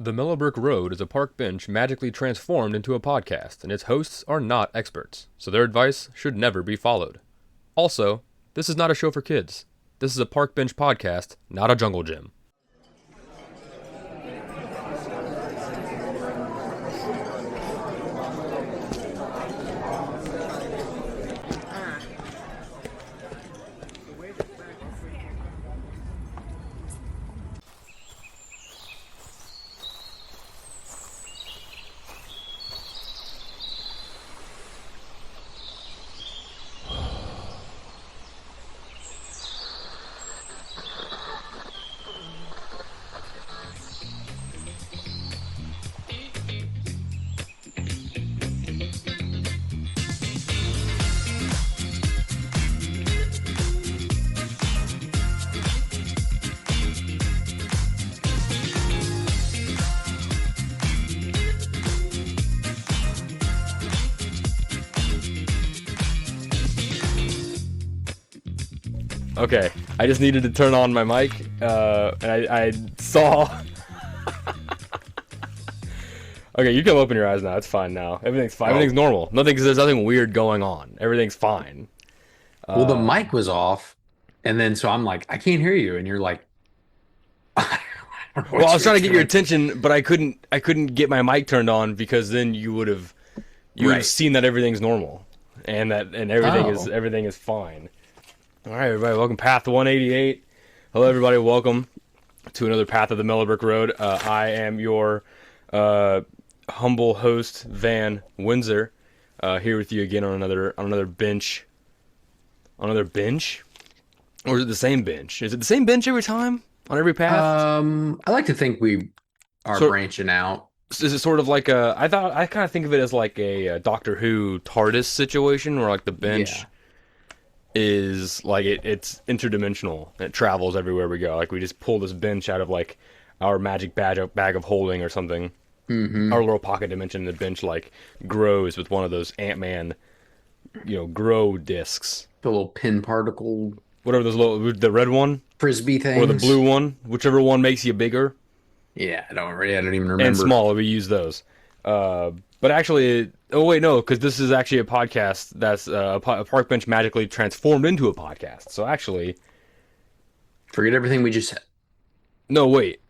The Mellow Brick Road is a park bench magically transformed into a podcast, and its hosts are not experts, so their advice should never be followed. Also, this is not a show for kids. This is a park bench podcast, not a jungle gym. Okay, I just needed to turn on my mic, and I saw... Okay, you can open your eyes now, it's fine now. Everything's fine, everything's normal. There's nothing weird going on. Everything's fine. Well, the mic was off, and then so I'm like, I can't hear you, and you're like, I don't know Well, what I was trying to get your doing. attention, but I couldn't get my mic turned on because then you would have Right. seen that everything's normal and everything Oh. is fine. All right, everybody, welcome Path 188. Hello, everybody, welcome to another Path of the Mellow Brick Road. I am your humble host, Van Windsor, here with you again on another bench. Another bench, or is it the same bench? Is it the same bench every time on every path? I like to think we are So- branching out. Is it sort of like I kind of think of it as like a Doctor Who TARDIS situation where like the bench Yeah. is like it's interdimensional. It travels everywhere we go. Like we just pull this bench out of like our magic bag of holding or something. Mm-hmm. Our little pocket dimension, the bench like grows with one of those Ant-Man, grow discs. The little pin particle Whatever the red one frisbee things. or the blue one, whichever one makes you bigger. Yeah, I don't even remember. And smaller, we use those. But actually, oh wait, no, because this is actually a podcast that's a park bench magically transformed into a podcast. So actually, Forget everything we just said. no, wait.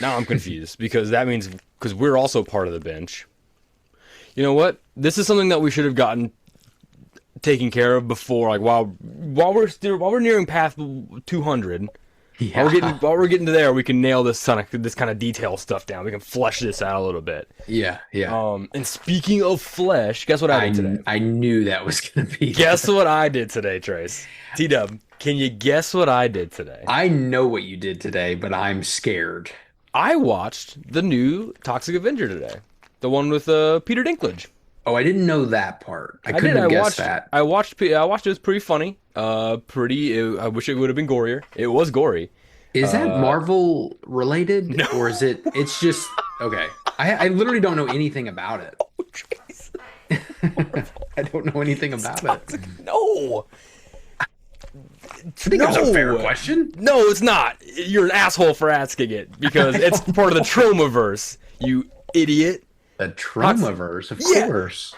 Now I'm confused because that means because we're also part of the bench. You know what? This is something that we should have gotten taken care of before, like while we're nearing path 200. Yeah. While we're getting to there, we can nail this kind of detail stuff down. We can flesh this out a little bit. Yeah, yeah. And speaking of flesh, guess what I did today? I knew that was gonna be. Guess what I did today, Trace? TDub, can you guess what I did today? I know what you did today, but I'm scared. I watched the new Toxic Avenger today. The one with Peter Dinklage. Oh, I didn't know that part. I couldn't have guessed that. I watched it. It was pretty funny. I wish it would have been gorier. It was gory. Is that Marvel related? No. Or is it, it's just, okay. I literally don't know anything about it. Oh, Trace. I don't know anything about it. No. I think that's a fair question. No, it's not. You're an asshole for asking it because it's part of the Tromaverse, you idiot. The Tromaverse, of Yeah. course.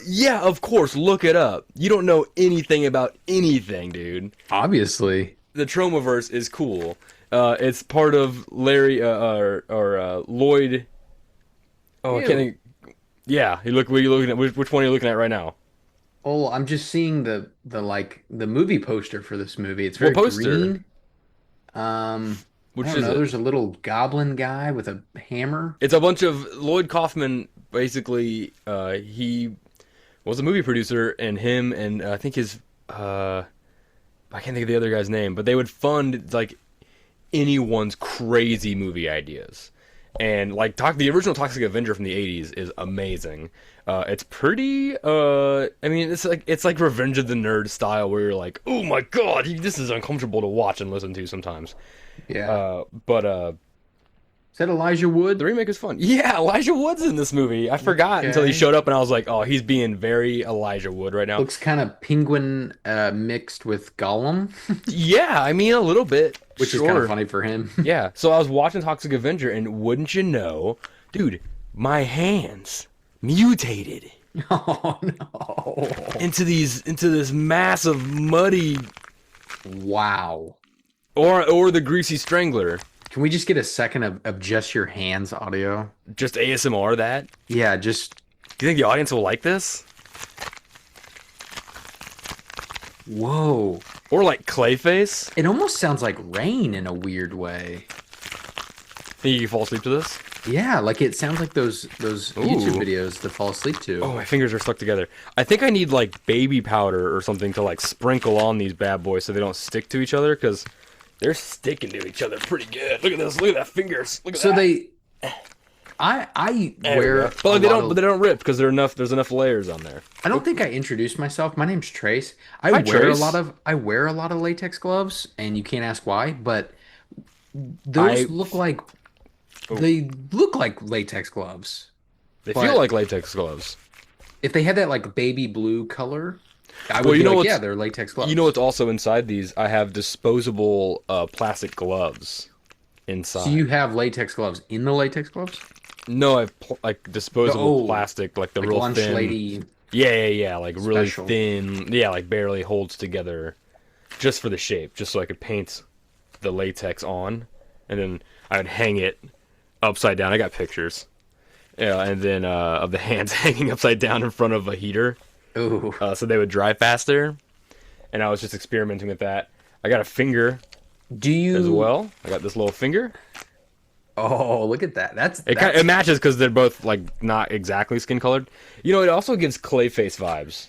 Yeah, of course. Look it up. You don't know anything about anything, dude. Obviously. The Tromaverse is cool. It's part of Larry or Lloyd. Oh, I Ew. can't think. Yeah, what are you looking at? Which one are you looking at right now? Oh, I'm just seeing the movie poster for this movie. It's very What poster? green. Which I don't is know. it? There's a little goblin guy with a hammer. It's a bunch of Lloyd Kaufman. Basically, he was a movie producer, and him and I think his I can't think of the other guy's name, but they would fund like anyone's crazy movie ideas. And like the original Toxic Avenger from the 80s is amazing. It's pretty I mean it's like Revenge of the Nerd style where you're like, "Oh my god, this is uncomfortable to watch and listen to sometimes." Yeah. But Is that Elijah Wood? The remake is fun. Yeah, Elijah Wood's in this movie. I forgot until he Okay. showed up, and I was like, oh, he's being very Elijah Wood right now. Looks kind of penguin mixed with Gollum, Yeah, I mean, a little bit. which is kind of Sure. funny for him. Yeah, so I was watching Toxic Avenger, and wouldn't you know, dude, my hands mutated Oh no. into this massive muddy Wow. or the Greasy Strangler. Can we just get a second of just your hands audio? Just ASMR that. Yeah, just Do you think the audience will like this? whoa. Or like Clayface? It almost sounds like rain in a weird way. Think you can fall asleep to this? Yeah, like it sounds like those YouTube videos to fall asleep to. Oh, my fingers are stuck together. I think I need like baby powder or something to like sprinkle on these bad boys so they don't stick to each other because they're sticking to each other pretty good. Look at this. Look at that fingers. Look at So that. I There we wear go. But like, a lot of, they don't rip because there's enough layers on there. I don't think I introduced myself. My name's Trace. Hi, Trace. I wear a lot of latex gloves, and you can't ask why, but I- those look like they look like latex gloves. They But- feel like latex gloves. If they had that like baby blue color, I would Well, be you know like, what's- yeah, they're latex gloves. You know what's also inside these? I have disposable plastic gloves inside. So you have latex gloves in the latex gloves? No, I have like disposable Oh, plastic, like the Like real lunch thin. lady. Yeah, like really Special. thin. Yeah, like barely holds together, just for the shape, just so I could paint the latex on, and then I would hang it upside down. I got pictures. Yeah, and then of the hands hanging upside down in front of a heater, Ooh. so they would dry faster. And I was just experimenting with that. I got a finger Do you as well. I got this little finger. Oh, look at that. It matches because they're both like not exactly skin colored. You know, it also gives Clayface vibes,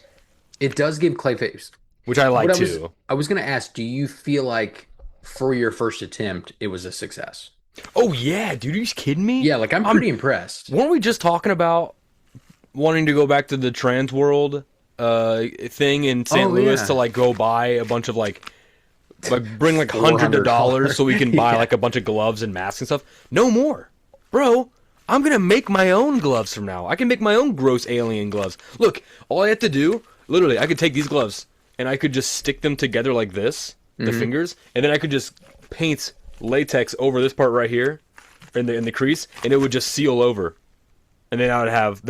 It does give Clayface. which I like What too. I was gonna ask, do you feel like for your first attempt it was a success? Oh yeah, dude, are you kidding me? Yeah, like I'm pretty impressed. Weren't we just talking about wanting to go back to the trans world thing in St. Oh, Louis yeah. to like go buy a bunch of like bring like hundreds of dollars so we can buy Yeah. like a bunch of gloves and masks and stuff? No more, bro. I'm gonna make my own gloves from now. I can make my own gross alien gloves. Look, all I have to do, literally, I could take these gloves and I could just stick them together like this, the fingers, and then I could just paint latex over this part right here in the crease, and it would just seal over. And then I'd have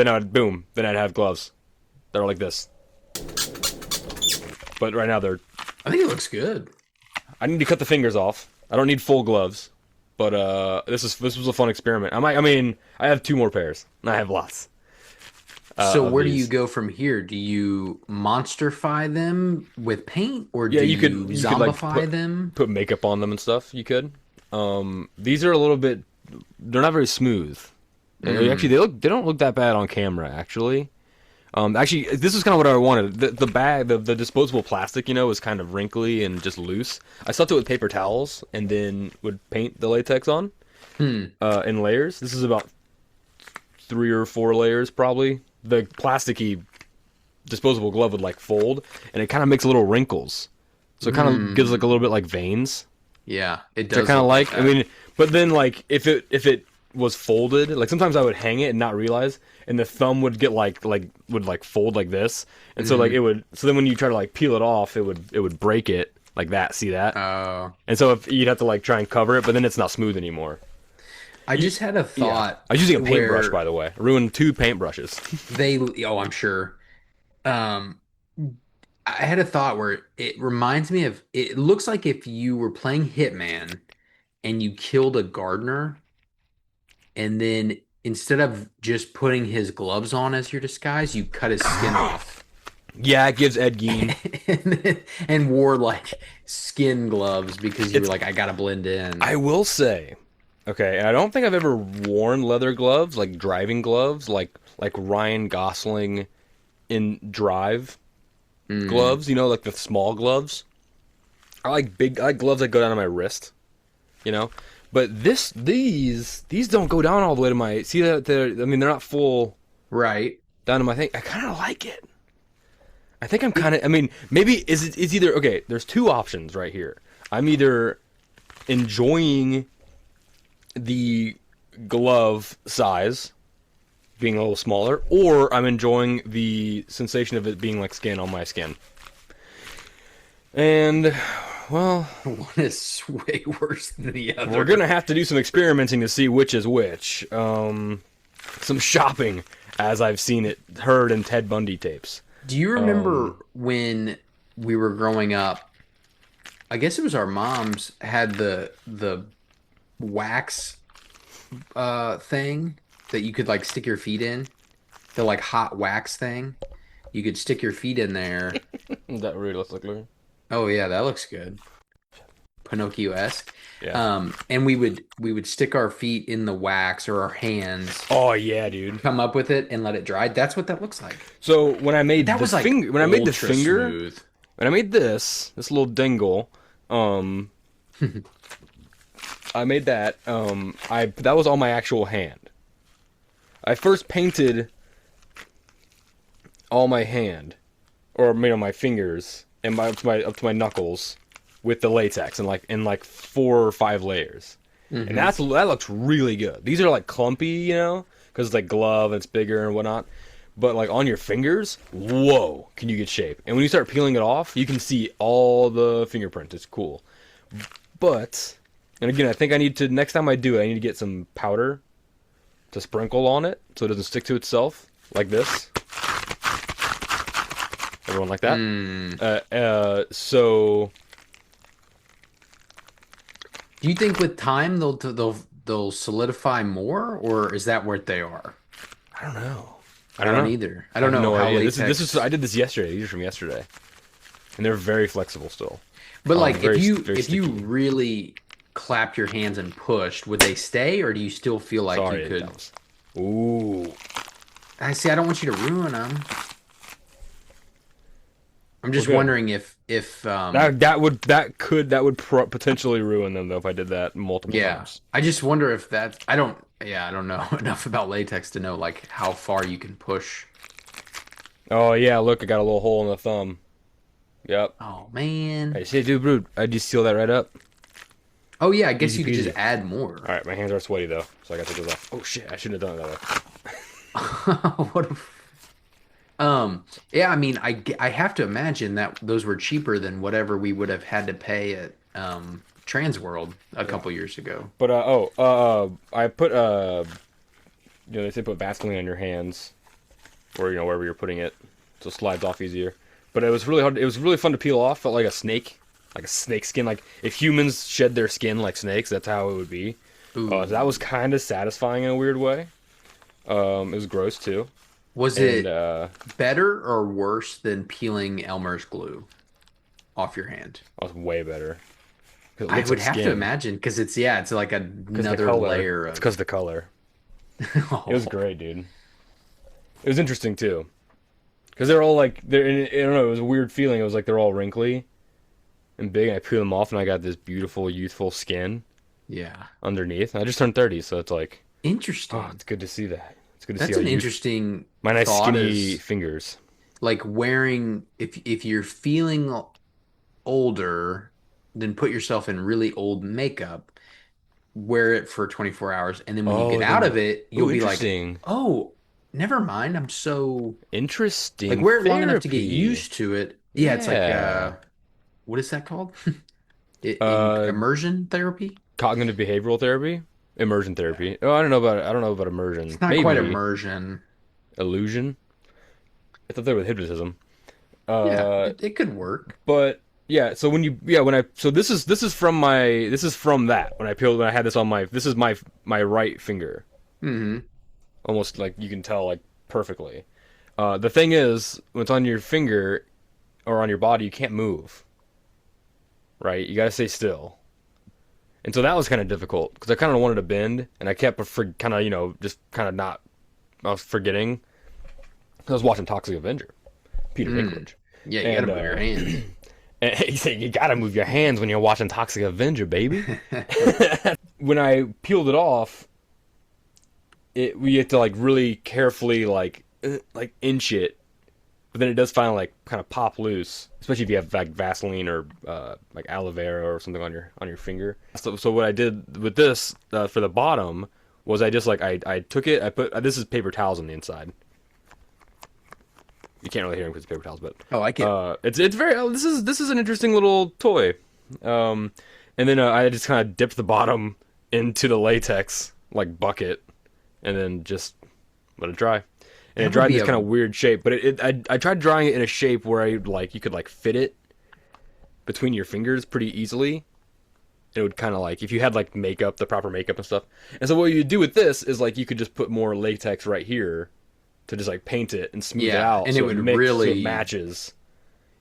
gloves that are like this. But right now I think it looks good. I need to cut the fingers off. I don't need full gloves. But this was a fun experiment. I have 2 more pairs. I have lots. So of where do these. you go from here? Do you monsterify them with paint, or Yeah, do you could like zombify them? put makeup on them and stuff. You could. These are a little bit. They're not very smooth. Actually, they don't look that bad on camera. Actually, actually, this is kind of what I wanted. The bag, the disposable plastic, was kind of wrinkly and just loose. I stuffed it with paper towels and then would paint the latex on in layers. This is about 3 or 4 layers probably. The plasticky disposable glove would like fold, and it kind of makes little wrinkles. So it kind of gives like a little bit like veins. Yeah, it Which I does. kind of look like. that. I mean, but then like if it was folded, like sometimes I would hang it and not realize, and the thumb would get would fold like this, and so like it would. So then when you try to like peel it off, it would break it like that. See that? Oh, And so if you'd have to like try and cover it, but then it's not smooth anymore. I just had a thought. I was using a paintbrush, where by the way. I ruined 2 paintbrushes. Oh, I'm sure. I had a thought where it reminds me of. It looks like if you were playing Hitman and you killed a gardener, and then instead of just putting his gloves on as your disguise, you cut his skin off. Yeah, it gives Ed Gein. and wore like skin gloves because you were like, I gotta blend in. I will say, okay, I don't think I've ever worn leather gloves, like driving gloves, like Ryan Gosling in Drive gloves, like the small gloves. I like gloves that go down to my wrist, But these don't go down all the way to my. See that they're not full Right. down to my thing. I kind of like it. I think I'm kind of. Maybe it's either okay. There's 2 options right here. I'm either enjoying the glove size being a little smaller, or I'm enjoying the sensation of it being like skin on my skin. And, well, One is way worse than the other. we're gonna have to do some experimenting to see which is which. Some shopping, as I've seen it, heard in Ted Bundy tapes. Do you remember when we were growing up? I guess it was our moms had the wax thing that you could like stick your feet in. The like hot wax thing. You could stick your feet in there. That realistically? Oh yeah, that looks good. Pinocchio-esque. Yeah. And we would stick our feet in the wax or our hands, Oh yeah, dude. come up with it and let it dry. That's what that looks like. So when I made That the was like finger, when I made the ultra finger, smooth. when I made this little dingle, I made that. That was on my actual hand. I first painted all my hand, or my fingers and up to my knuckles with the latex and like 4 or 5 layers. Mm-hmm. And that looks really good. These are like clumpy, you know, because it's like glove and it's bigger and whatnot. But like on your fingers, whoa, can you get shape? And when you start peeling it off, you can see all the fingerprints. It's cool. But, and again, I think I need to, next time I do it, I need to get some powder to sprinkle on it so it doesn't stick to itself, like this. Everyone like that? So... Do you think with time they'll solidify more, or is that where they are? I don't know. I don't know. either. I don't know no how idea. latex. This is I did this yesterday. These are from yesterday, and they're very flexible still. But like very if you sticky. really clapped your hands and pushed, would they stay, or do you still feel like Sorry, you could? that was... Ooh. I see. I don't want you to ruin them. I'm just Okay. wondering if That would potentially ruin them though if I did that multiple yeah. times. I just wonder if that's I don't know enough about latex to know like how far you can push. Oh yeah, look, I got a little hole in the thumb. Yep. Oh man. Hey, say, dude, rude. I just seal that right up. Oh yeah, I guess Easy you could peasy. just add more. All right, my hands are sweaty though, so I got to take those off. Oh shit, I shouldn't have done it that way. What a yeah, I mean, I have to imagine that those were cheaper than whatever we would have had to pay at Transworld a couple years ago. But I put they say put Vaseline on your hands, or wherever you're putting it, so it slides off easier. But it was really hard. It was really fun to peel off. Felt like a snake skin. Like if humans shed their skin like snakes, that's how it would be. That was kind of satisfying in a weird way. It was gross too. Was And it better or worse than peeling Elmer's glue off your hand? I was way better. 'Cause it I looks would like have to skin. imagine because it's like 'Cause the another color. layer It's of. because the color. It was great, dude. It was interesting too, because they're all like I don't know. It was a weird feeling. It was like they're all wrinkly and big. And I peel them off, and I got this beautiful, youthful skin Yeah, underneath. And I just turned 30, so it's like, interesting. oh, it's good to see that. It's good to That's see an how interesting my nice thought skinny is fingers. like wearing if you're feeling older, then put yourself in really old makeup, wear it for 24 hours, and then when you Oh, get out then of it, you'll be like, interesting. oh, never mind. I'm so like Interesting wear it long enough to get therapy. used to it. Yeah, it's like Yeah. what is that called? Uh, Immersion therapy? Cognitive behavioral therapy, immersion therapy. Oh, I don't know about immersion. It's not quite Maybe immersion. illusion. I thought they were with hypnotism. Yeah, Uh, it could work. but yeah. So this is from that when I had this on this is my right finger. Hmm. Almost like you can tell like perfectly. The thing is, when it's on your finger or on your body, you can't move. Right? You gotta stay still. And so that was kind of difficult because I kind of wanted to bend, and I kept kind of just kind of not. I was forgetting. I was watching Toxic Avenger, Peter Dinklage. Yeah, you gotta move your hands. And he said, "You gotta move your hands when you're watching Toxic Avenger, baby." When I peeled it off, we had to like really carefully like inch it, but then it does finally like kind of pop loose, especially if you have like Vaseline or like aloe vera or something on your finger. So what I did with this for the bottom was I just like I took it, I put this is paper towels on the inside. You can't really hear them because it's paper towels, but I like it. it's very this is an interesting little toy. And then I just kind of dipped the bottom into the latex like bucket, and then just let it dry. And it That would dried in be this kind of weird shape, but I tried drying it in a shape where you could like fit it between your fingers pretty easily. It would kind of like if you had like makeup, the proper makeup and stuff. And so what you do with this is like you could just put more latex right here to just like paint it and smooth it Yeah, out, and so it would so really it matches.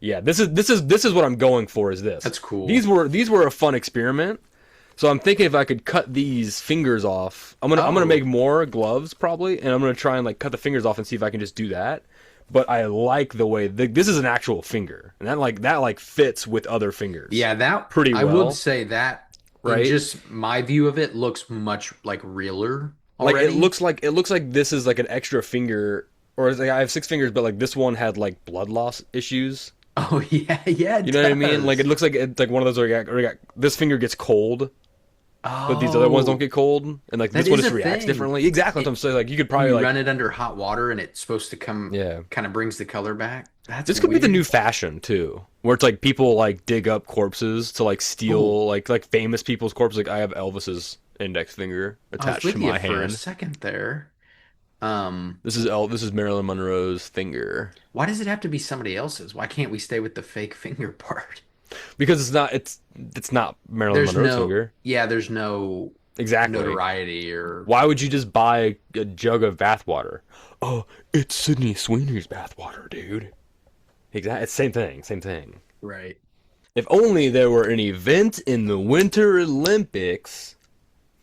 Yeah, this is what I'm going for. Is this? That's cool. These were a fun experiment. So I'm thinking if I could cut these fingers off, I'm gonna make more gloves probably, and I'm gonna try and like cut the fingers off and see if I can just do that. But I like the way this is an actual finger, and that fits with other fingers. Yeah, that pretty I well, would say that in right? just my view of it looks much like realer Like already. it looks like this is like an extra finger, or it's like I have 6 fingers, but like this one had like blood loss issues. Oh yeah, yeah, You it know what I mean? Like it does. looks like it's like one of those where this finger gets cold, but these other ones don't Oh, get cold, and like that this one is just a reacts thing. differently. Exactly what It, I'm saying. Like you could probably you like run it under hot water and it's supposed to come yeah. kind of brings the color back. That's This could be the new weird. fashion too, where it's like people like dig up corpses to like Oh, steal like famous people's corpses. Like I have Elvis's index finger I was attached to with you my for a hand. second there. This is Marilyn Monroe's finger Why does it have to be somebody else's? Why can't we stay with the fake finger part? because it's not Marilyn There's Monroe's no, finger. yeah, there's no Exactly. notoriety or Why would you just buy a jug of bathwater? Oh, it's Sydney Sweeney's bathwater, dude. Exactly. It's same thing. Same thing. right. If only there were an event in the Winter Olympics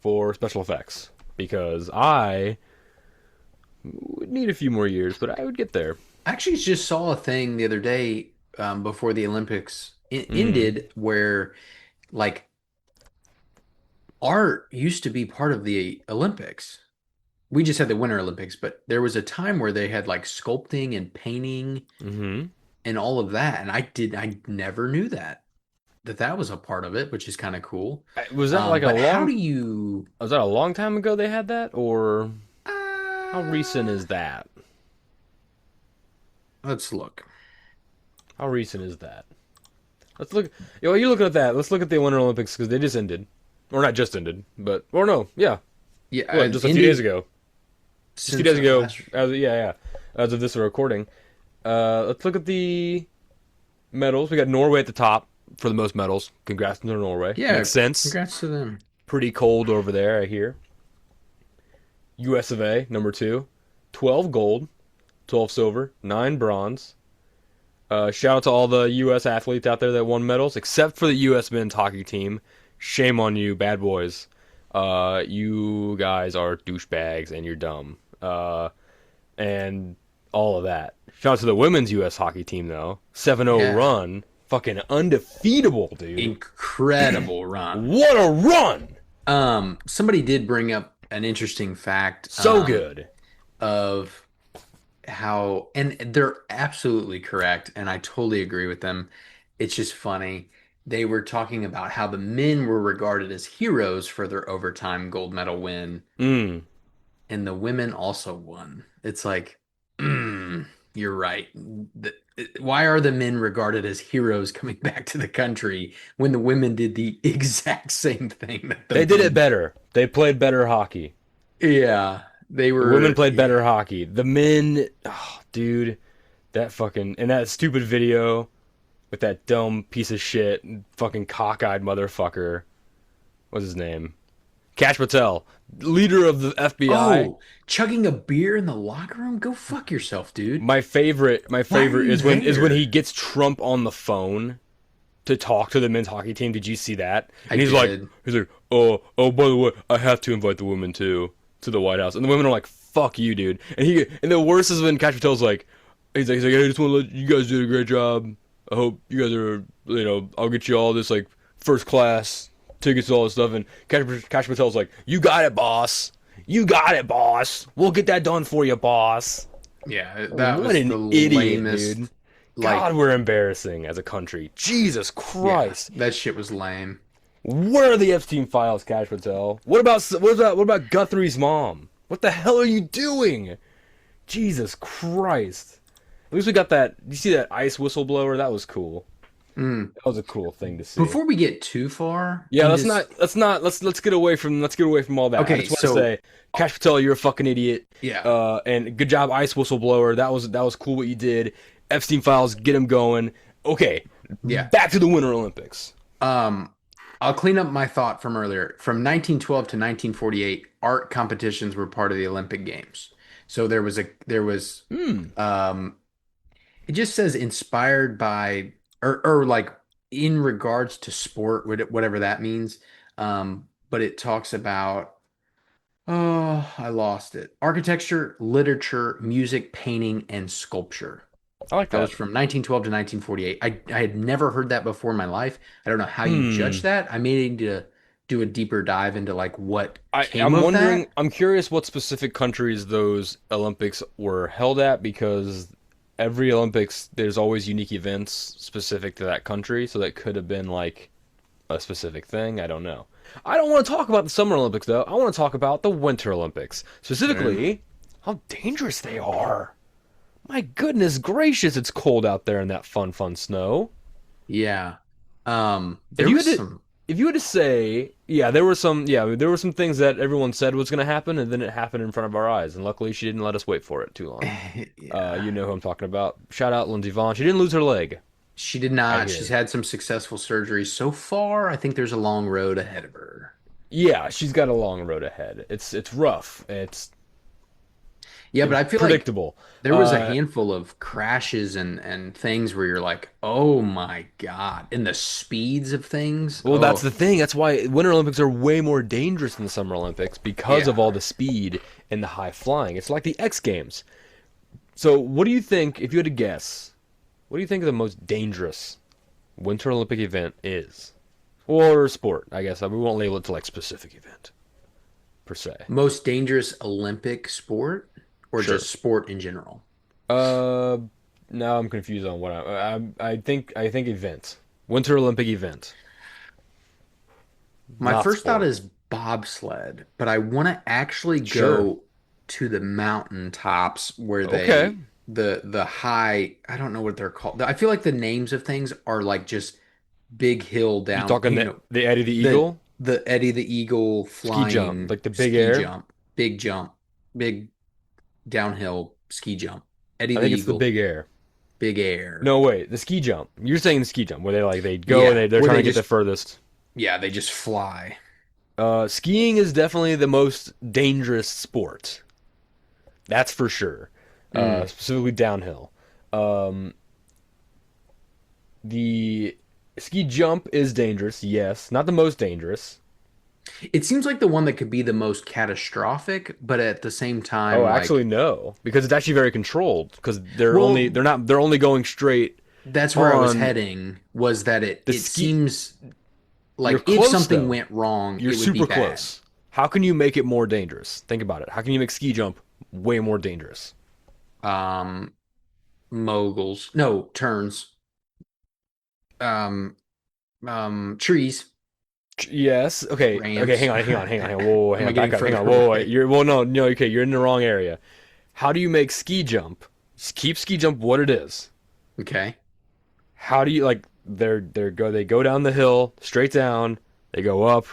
for special effects, because I would need a few more years, but I would get there. I actually just saw a thing the other day before the Olympics Mm. ended where like art used to be part of the Olympics. We just had the Winter Olympics, but there was a time where they had like sculpting and painting Mm-hmm. and all of that. And I never knew that was a part of it, which is kind of cool. Was that like a But how long? do you, Was that a long time ago they had that, or how recent uh, is that? let's look. How recent is that? Let's look. While you're looking at that, let's look at the Winter Olympics because they just ended, or not just ended, but or no, yeah, Yeah, what? Just a few days ended ago. Just a few since days ago. last. Yeah. As of this recording, let's look at the medals. We got Norway at the top for the most medals. Congrats to Norway. Yeah, Makes sense. congrats to them. Pretty cold over there, I hear. U.S. of A. number two, 12 gold, 12 silver, 9 bronze. Shout out to all the U.S. athletes out there that won medals, except for the U.S. men's hockey team. Shame on you, bad boys. You guys are douchebags and you're dumb. And all of that. Shout out to the women's U.S. hockey team, though. 7-0 Yeah, run. Fucking undefeatable, dude. incredible run. What a run! Somebody did bring up an interesting fact So good. of how, and they're absolutely correct, and I totally agree with them. It's just funny. They were talking about how the men were regarded as heroes for their overtime gold medal win, Mm. and the women also won. It's like, you're right. Why are the men regarded as heroes coming back to the country when the women did the exact same thing that the They did it men? better. They played better hockey. Yeah, they The women were. played Yeah, better hockey. The men, oh, dude, that fucking and that stupid video with that dumb piece of shit, fucking cockeyed motherfucker. What's his name? Cash Patel, leader of the FBI. oh, chugging a beer in the locker room? Go fuck yourself, dude. My Why are favorite you is when he there? gets Trump on the phone to talk to the men's hockey team. Did you see that? I And did. he's like, oh, by the way, I have to invite the women too to the White House. And the women are like, fuck you, dude. And the worst is when Cash Patel's like, he's like, hey, I just want to let you guys did a great job. I hope you guys are, I'll get you all this like first class tickets and all this stuff. And Cash Patel's like, you got it, boss. You got it, boss. We'll get that done for you, boss. Yeah, that What was an the idiot, dude. lamest. God, Like, we're embarrassing as a country. Jesus yeah, Christ. that shit was lame. Where are the Epstein files, Cash Patel? What about Guthrie's mom? What the hell are you doing? Jesus Christ! At least we got that. You see that ice whistleblower? That was cool. Mm. That was a cool thing to see. Before we get too far Yeah, in let's this, not let's get away from all that. I okay, just want to so say, Cash Patel, you're a fucking idiot. yeah, And good job, ice whistleblower. That was cool what you did. Epstein files, get him going. Okay, yeah. back to the Winter Olympics. Um, I'll clean up my thought from earlier. From 1912 to 1948, art competitions were part of the Olympic Games. So there was Hmm. um it just says inspired by or like in regards to sport, whatever that means. But it talks about oh, I lost it. Architecture, literature, music, painting, and sculpture. I like That was that. from 1912 to 1948. I had never heard that before in my life. I don't know how you judge Hmm. that. I may need to do a deeper dive into like what I, came I'm of wondering. that. I'm curious what specific countries those Olympics were held at because every Olympics there's always unique events specific to that country. So that could have been like a specific thing. I don't know. I don't want to talk about the Summer Olympics though. I want to talk about the Winter Olympics, Mm, specifically how dangerous they are. My goodness gracious, it's cold out there in that fun snow. yeah. If There you was had to, some if you had to say, there were some things that everyone said was going to happen, and then it happened in front of our eyes, and luckily she didn't let us wait for it too long. yeah. You know who I'm talking about. Shout out Lindsey Vaughn. She didn't lose her leg. She did I not. She's hear. had some successful surgeries so far. I think there's a long road ahead of her. Yeah, she's got a long road ahead. It's rough. It's Yeah, but I feel like predictable. there was a Uh, handful of crashes and things where you're like, "Oh my God." And the speeds of things. well, that's Oh, the thing. That's why Winter Olympics are way more dangerous than the Summer Olympics because of yeah. all the speed and the high flying. It's like the X Games. So, what do you think, if you had to guess, what do you think the most dangerous Winter Olympic event is? Or sport, I guess. We won't label it to like specific event per se. Most dangerous Olympic sport or Sure. just sport in general? Uh, Now I'm confused on what I think event. Winter Olympic event, My not first thought sport. is bobsled, but I want to actually Sure. go to the mountain tops where Okay. the high, I don't know what they're called. I feel like the names of things are like just big hill You down, talking the Eddie the the Eagle Eddie the Eagle ski jump, flying like the big ski air? jump, big jump, big downhill ski jump. Eddie I the think it's the Eagle, big air. big air. No, wait, the ski jump. You're saying the ski jump where they go and Yeah, they're where trying they to get the just furthest. yeah, they just fly. Skiing is definitely the most dangerous sport. That's for sure. Mm. Specifically downhill. Um, the ski jump is dangerous, yes. Not the most dangerous. It seems like the one that could be the most catastrophic, but at the same Oh, time, actually like, no, because it's actually very controlled. Because well, they're only going straight that's where I was on heading, was that it the it ski. seems You're like if close something though. went wrong, You're it would be super bad. close. How can you make it more dangerous? Think about it. How can you make ski jump way more dangerous? Um, moguls, no, turns, um, trees, Yes. Okay. Okay. ramps. Hang on. Whoa. Am Hang I on. getting Back up. Hang on. further Whoa. away? You're well. No. No. Okay. You're in the wrong area. How do you make ski jump? Just keep ski jump what it is. Okay. How do you like? They go down the hill straight down. They go up.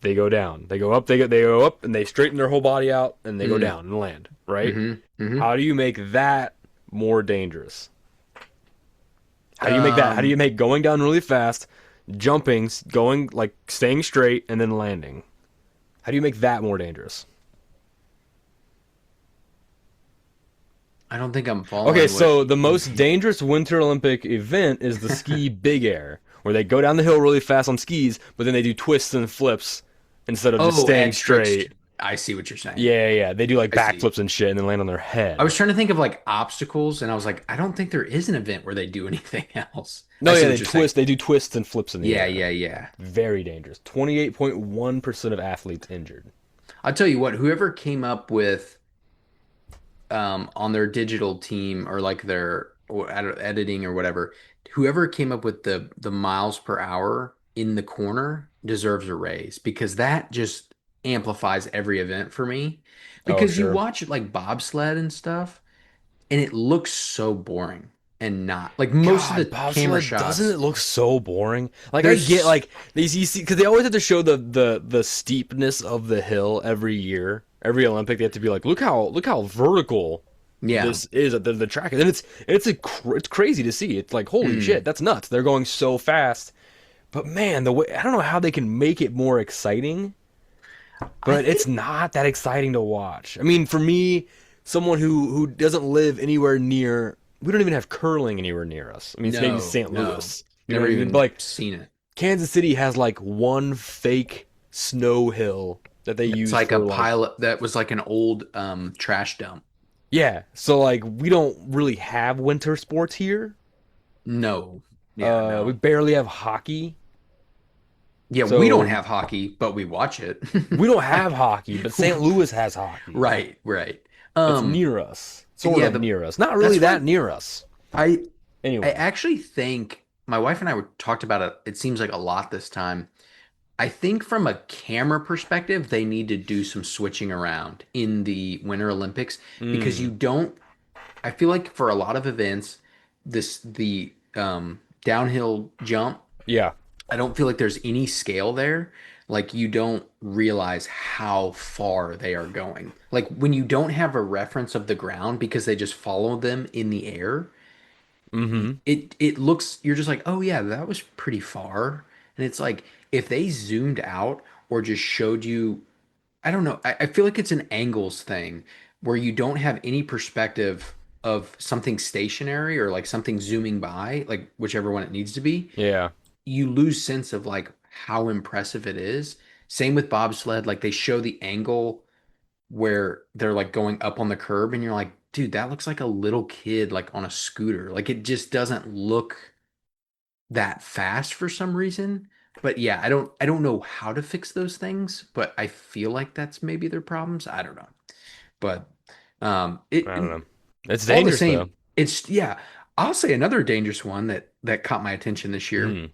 They go down. They go up. They go up and they straighten their whole body out and they go Mm, down and land. Right. mm-hmm. How do you make that more dangerous? How do you make that? How do Um, you make going down really fast, jumping, going like staying straight, and then landing? How do you make that more dangerous? I don't think I'm Okay, following what so the you most dangerous Winter Olympic event is the ski big air, where they go down the hill really fast on skis, but then they do twists and flips instead of just Oh, staying add tricks. straight. I see what you're saying. Yeah. They do like I see. backflips and shit and then land on their I was head. trying to think of like obstacles, and I was like, I don't think there is an event where they do anything else. I No, see yeah, what you're saying. they do twists and flips in the Yeah, air. yeah, yeah. Very dangerous. 28.1% of athletes injured. I'll tell you what, whoever came up with on their digital team or like their or editing or whatever, whoever came up with the miles per hour in the corner deserves a raise because that just amplifies every event for me. Oh, Because you sure. watch like bobsled and stuff, and it looks so boring and not like most of God, the camera bobsled, doesn't shots. it look so boring? Like I get There's like these you see because they always have to show the steepness of the hill every year. Every Olympic they have to be like, look how vertical yeah. this is at the track. And it's crazy to see. It's like holy Mm. shit, that's nuts. They're going so fast. But man, the way I don't know how they can make it more exciting, I but it's think not that exciting to watch. I mean, for me, someone who doesn't live anywhere near, we don't even have curling anywhere near us. I mean, it's maybe no, St. no, Louis. You know never what I mean? But even like seen it. Kansas City has like one fake snow hill that they It's use like a for like pilot that was like an old trash dump. yeah. So like we don't really have winter sports here. No. Yeah, We no. barely have hockey. Yeah, we don't So have hockey, but we watch it. we don't have hockey, but St. Louis has hockey. Right, right. It's Um, near us. Sort yeah, of near us. Not really that's why that near us. I I Anyway. actually think my wife and I were talked about it. It seems like a lot this time. I think from a camera perspective, they need to do some switching around in the Winter Olympics because you Mm. don't. I feel like for a lot of events, the downhill jump, Yeah. I don't feel like there's any scale there. Like you don't realize how far they are going. Like when you don't have a reference of the ground because they just follow them in the air, Mm-hmm. it looks you're just like, oh yeah, that was pretty far. And it's like if they zoomed out or just showed you, I don't know, I feel like it's an angles thing where you don't have any perspective of something stationary or like something zooming by, like whichever one it needs to be. Yeah. You lose sense of like how impressive it is. Same with bobsled, like they show the angle where they're like going up on the curb and you're like, dude, that looks like a little kid like on a scooter. Like it just doesn't look that fast for some reason. But yeah, I don't know how to fix those things, but I feel like that's maybe their problems. I don't know. But I don't know. It's all the dangerous though. same, it's yeah, I'll say another dangerous one that caught my attention this year, Mm.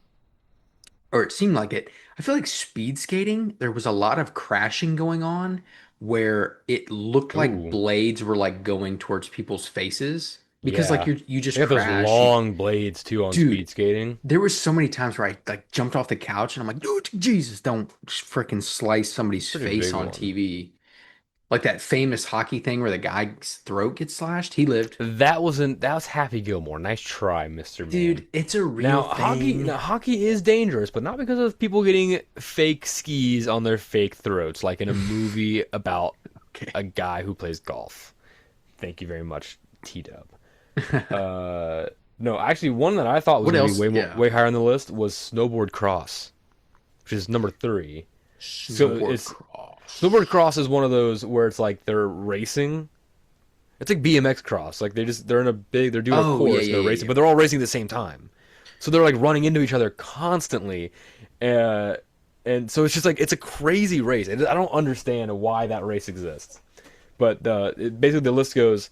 or it seemed like it. I feel like speed skating, there was a lot of crashing going on where it looked like Ooh. blades were like going towards people's faces because like Yeah. you They just got those crash. long blades too on Dude, speed skating. there was so many times where I like jumped off the couch and I'm like, dude, Jesus, don't freaking slice somebody's Pretty face big on one. TV. Like that famous hockey thing where the guy's throat gets slashed. He lived. That was Happy Gilmore. Nice try, Mr. Man. Dude, it's a real thing. Now hockey is dangerous, but not because of people getting fake skis on their fake throats, like in a movie about Okay. a guy who plays golf. Thank you very much, TDub. No, actually, one that I thought was What going to be else? Yeah. way higher on the list was snowboard cross, which is number three. So Snowboard it's cross. snowboard cross is one of those where it's like they're racing. It's like BMX cross. Like they're in a they're doing a Oh, yeah, course, yeah, they're yeah, racing, yeah. but they're all racing at the same time. So they're like running into each other constantly, uh, and so it's just like it's a crazy race. I don't understand why that race exists. But basically the list goes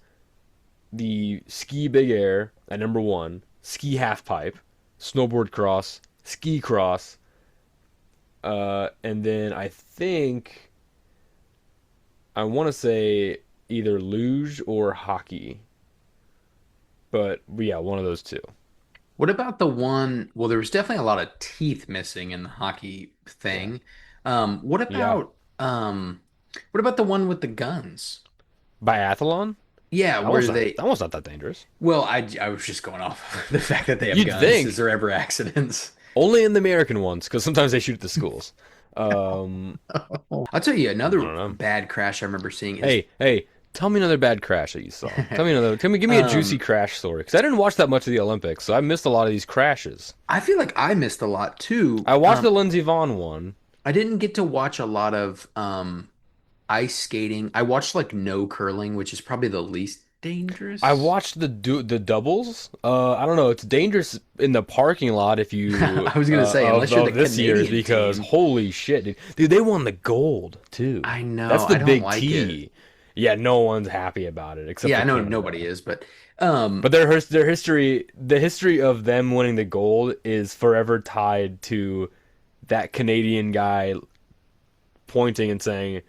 the ski big air at number one, ski half pipe, snowboard cross, ski cross, and then I think I want to say either luge or hockey, but yeah, one of those two. What about the one? Well, there was definitely a lot of teeth missing in the hockey Yeah, thing. yeah. What about the one with the guns? Biathlon? Yeah, where they, That one's not that dangerous. well, I was just going off the fact that they have You'd guns. Is think there ever accidents? only in the American ones, because sometimes they shoot at the schools. Um, I'll tell you I another don't know. bad crash I remember seeing is Hey, tell me another bad crash that you saw. Give me a juicy um crash story, because I didn't watch that much of the Olympics, so I missed a lot of these crashes. I feel like I missed a lot too. I watched the Lindsey Vonn one. I didn't get to watch a lot of ice skating. I watched like no curling, which is probably the least I dangerous. watched the doubles. I don't know. It's dangerous in the parking lot if you I was gonna say, unless you're the of this year's Canadian because team. holy shit, dude, they won the gold too. I know, That's the I don't big like it. T. Yeah, no one's happy about it except Yeah, for I know nobody Canada. is, but But their history, the history of them winning the gold is forever tied to that Canadian guy pointing and saying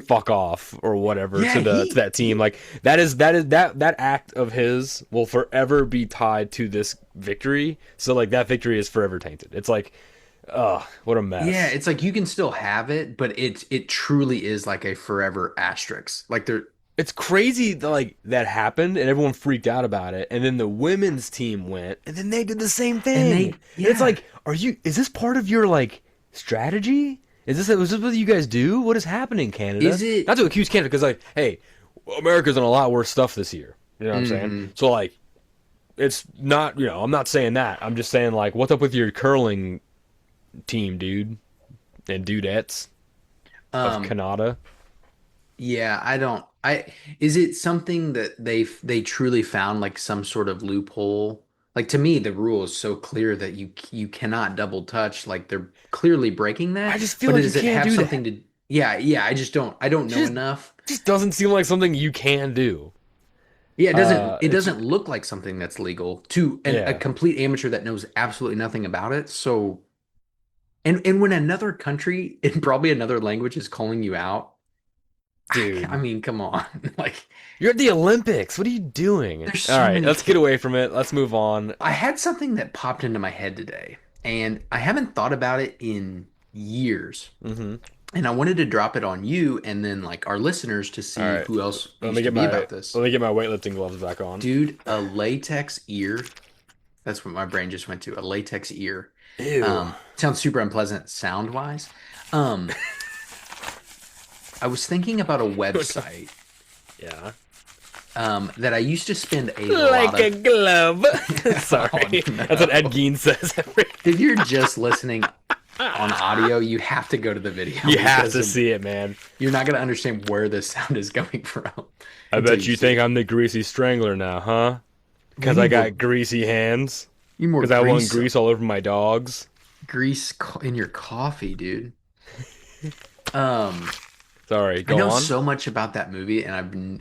"fuck off" or whatever Yeah, to that team. Like that act of his will forever be tied to this victory. So like that victory is forever tainted. It's like, ugh, what a yeah, mess. it's like you can still have it, but it truly is like a forever asterisk. Like there, It's crazy that like that happened and everyone freaked out about it, and then the women's team went and then they did the same and thing. And they, it's yeah, like, is this part of your like strategy? Was this what you guys do? What is happening, Canada? is it? Not to accuse Canada, because like, hey, America's done a lot worse stuff this year. You know what I'm saying? Hmm. So like, it's not, I'm not saying that. I'm just saying like, what's up with your curling team, dude, and dudettes of Um, Canada? yeah, I don't. Is it something that they truly found like some sort of loophole? Like to me, the rule is so clear that you cannot double touch. Like they're clearly breaking I that. just feel But like you does it can't have do something that. to? Yeah, yeah. I don't know Just enough. just doesn't seem like something you can do. Yeah, it It's doesn't look like something that's legal to a yeah, complete amateur that knows absolutely nothing about it. So, and when another country in probably another language is calling you out, I dude. mean, come on. Like, You're at the Olympics. What are you doing? there's All so right, many let's get kids. away from it. Let's move on. I had something that popped into my head today, and I haven't thought about it in years. Mm-hmm. And I wanted to drop it on you and then like our listeners to All see right, who else let me used to get be my about this. let me get my weightlifting gloves back on. Dude, a latex ear. That's what my brain just went to. A latex ear. Ew. Sounds super unpleasant sound wise. Um, I was thinking about a website Yeah. that I used to spend a lot Like a of. glove. Oh Sorry, that's what Ed no. Gein says. If you're just listening on audio, you have to go to the video You have because to see it, man. you're not going to understand where this sound is coming from I until bet you you see think it. I'm the Greasy Strangler now, huh? You Because I need more, got greasy hands. you need more Because I want grease, grease all over my dogs. in your coffee, dude. Um, Sorry, I go know on. so much about that movie, and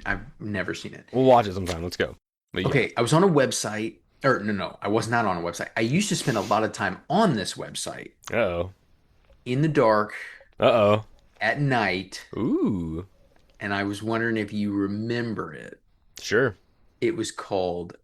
I've never seen it. We'll watch it sometime. Let's go. But yeah. Okay, I was on a website, or no, I was not on a website. I used to spend a lot of time on this website Uh-oh. in the dark Uh-oh. at night, Ooh. and I was wondering if you remember it. Sure. It was called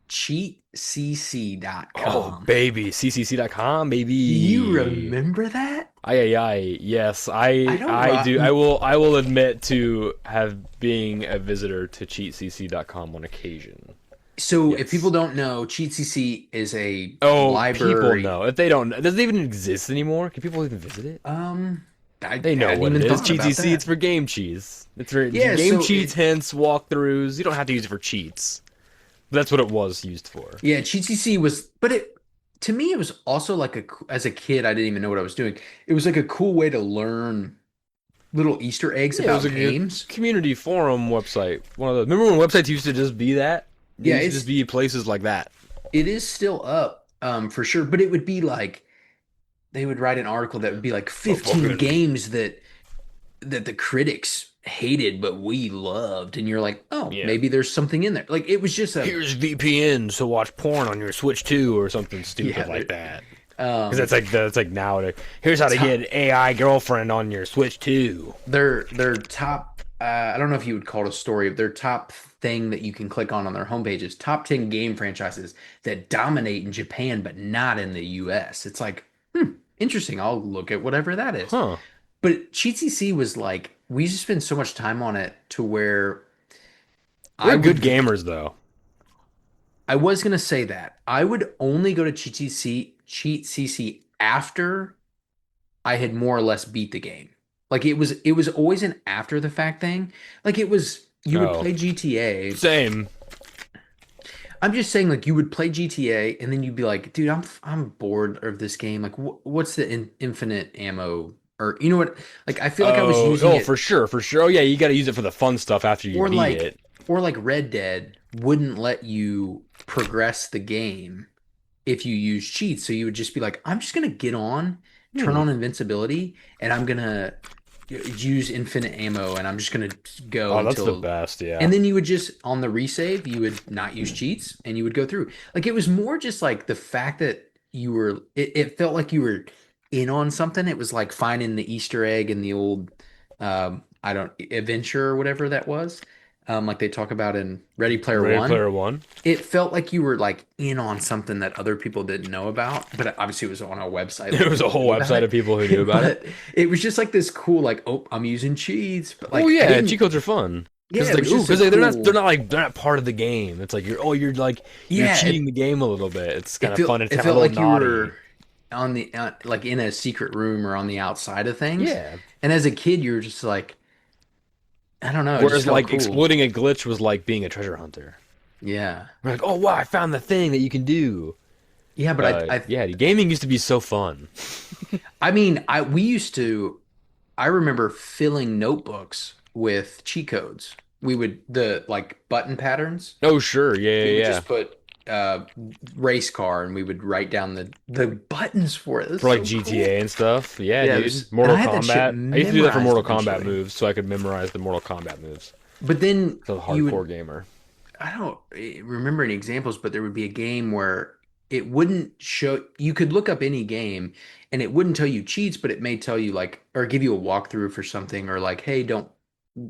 cheatcc dot Oh, com. baby. CCC.com, Do you baby. remember that? Aye. Yes, I I don't I do. ro- I will admit to have being a visitor to cheatcc.com on occasion. So if people Yes. don't know, CheatCC is a Oh, people library. know. If they don't, does it even exist anymore? Can people even visit it? Um, I They know hadn't what it even is. thought Cheat about CC, it's that. for game cheese. It's for Yeah, game so cheats, hints, walkthroughs. You don't have to use it for cheats. That's what it was used for. yeah, CheatCC was, but it to me it was also like as a kid I didn't even know what I was doing. It was like a cool way to learn little Easter eggs Yeah, it was about a good games. community forum website. One of the remember when websites used to just be that? They Yeah, used to just be places like that. it is still up for sure, but it would be like they would write an article that would be like A 15 fucking games that the critics hated but we loved, and you're like, "Oh, yeah. maybe there's something in there." Like it was just a Here's VPN, so watch porn on your Switch 2 or something stupid yeah, like that. Because um that's like nowadays. Here's how to top get AI girlfriend on your Switch 2. their top I don't know if you would call it a story, their top thing that you can click on their homepage is top 10 game franchises that dominate in Japan but not in the US. It's like, interesting. I'll look at whatever that is. Huh. But Cheat CC was like, we used to spend so much time on it to where I We're good would gamers though. I was gonna say that. I would only go to Cheat CC after I had more or less beat the game. Like it was always an after the fact thing. Like it was you would Oh, play GTA. same. I'm just saying like you would play GTA and then you'd be like, dude, I'm bored of this game. Like what's the infinite ammo or you know what? Like I feel like I was using For it sure, for sure. Oh yeah, you got to use it for the fun stuff after you or beat like it. or like Red Dead wouldn't let you progress the game if you use cheats. So you would just be like, I'm just gonna get on, turn Hmm. on invincibility, and I'm gonna use infinite ammo, and I'm just gonna go Oh, that's the until. best. And Yeah. then you would just on the resave, you would not use cheats, and you would go through. Like it was more just like the fact that it felt like you were in on something. It was like finding the Easter egg in the old, I don't, adventure or whatever that was. Like they talk about in Ready Player Ready One. Player One. It felt like you were like in on something that other people didn't know about, but obviously it was on a website. There Like was a people whole knew about website of it, people who knew about it. but it was just like this cool, like, oh, I'm using cheats, but Oh like I yeah, cheat didn't. codes are fun. Yeah, Because it like, was ooh, just a because cool. they're not part of the game. It's like you're like you're Yeah, cheating the game a little bit. It's kind it of felt fun. It's it kind of a felt little like you naughty. were on the like in a secret room or on the outside of things. Yeah. And as a kid, you were just like, I don't know, it just Whereas felt like cool. exploiting a glitch was like being a treasure hunter. Yeah, We're like, oh wow, I found the thing that you can do. yeah, but Yeah, gaming used to be so fun. I mean, I we used to. I remember filling notebooks with cheat codes. We would the like button patterns. Oh sure, yeah, We yeah, would yeah. just put race car and we would write down the buttons for it. That's For like so GTA cool. and stuff. Yeah, Yeah, it dude. was, and I Mortal had that shit Kombat. I used to do that for memorized Mortal Kombat eventually. moves, so I could memorize the Mortal Kombat moves. But then So you would hardcore gamer. I don't remember any examples, but there would be a game where it wouldn't show, you could look up any game and it wouldn't tell you cheats, but it may tell you like, or give you a walkthrough for something, or like, hey, don't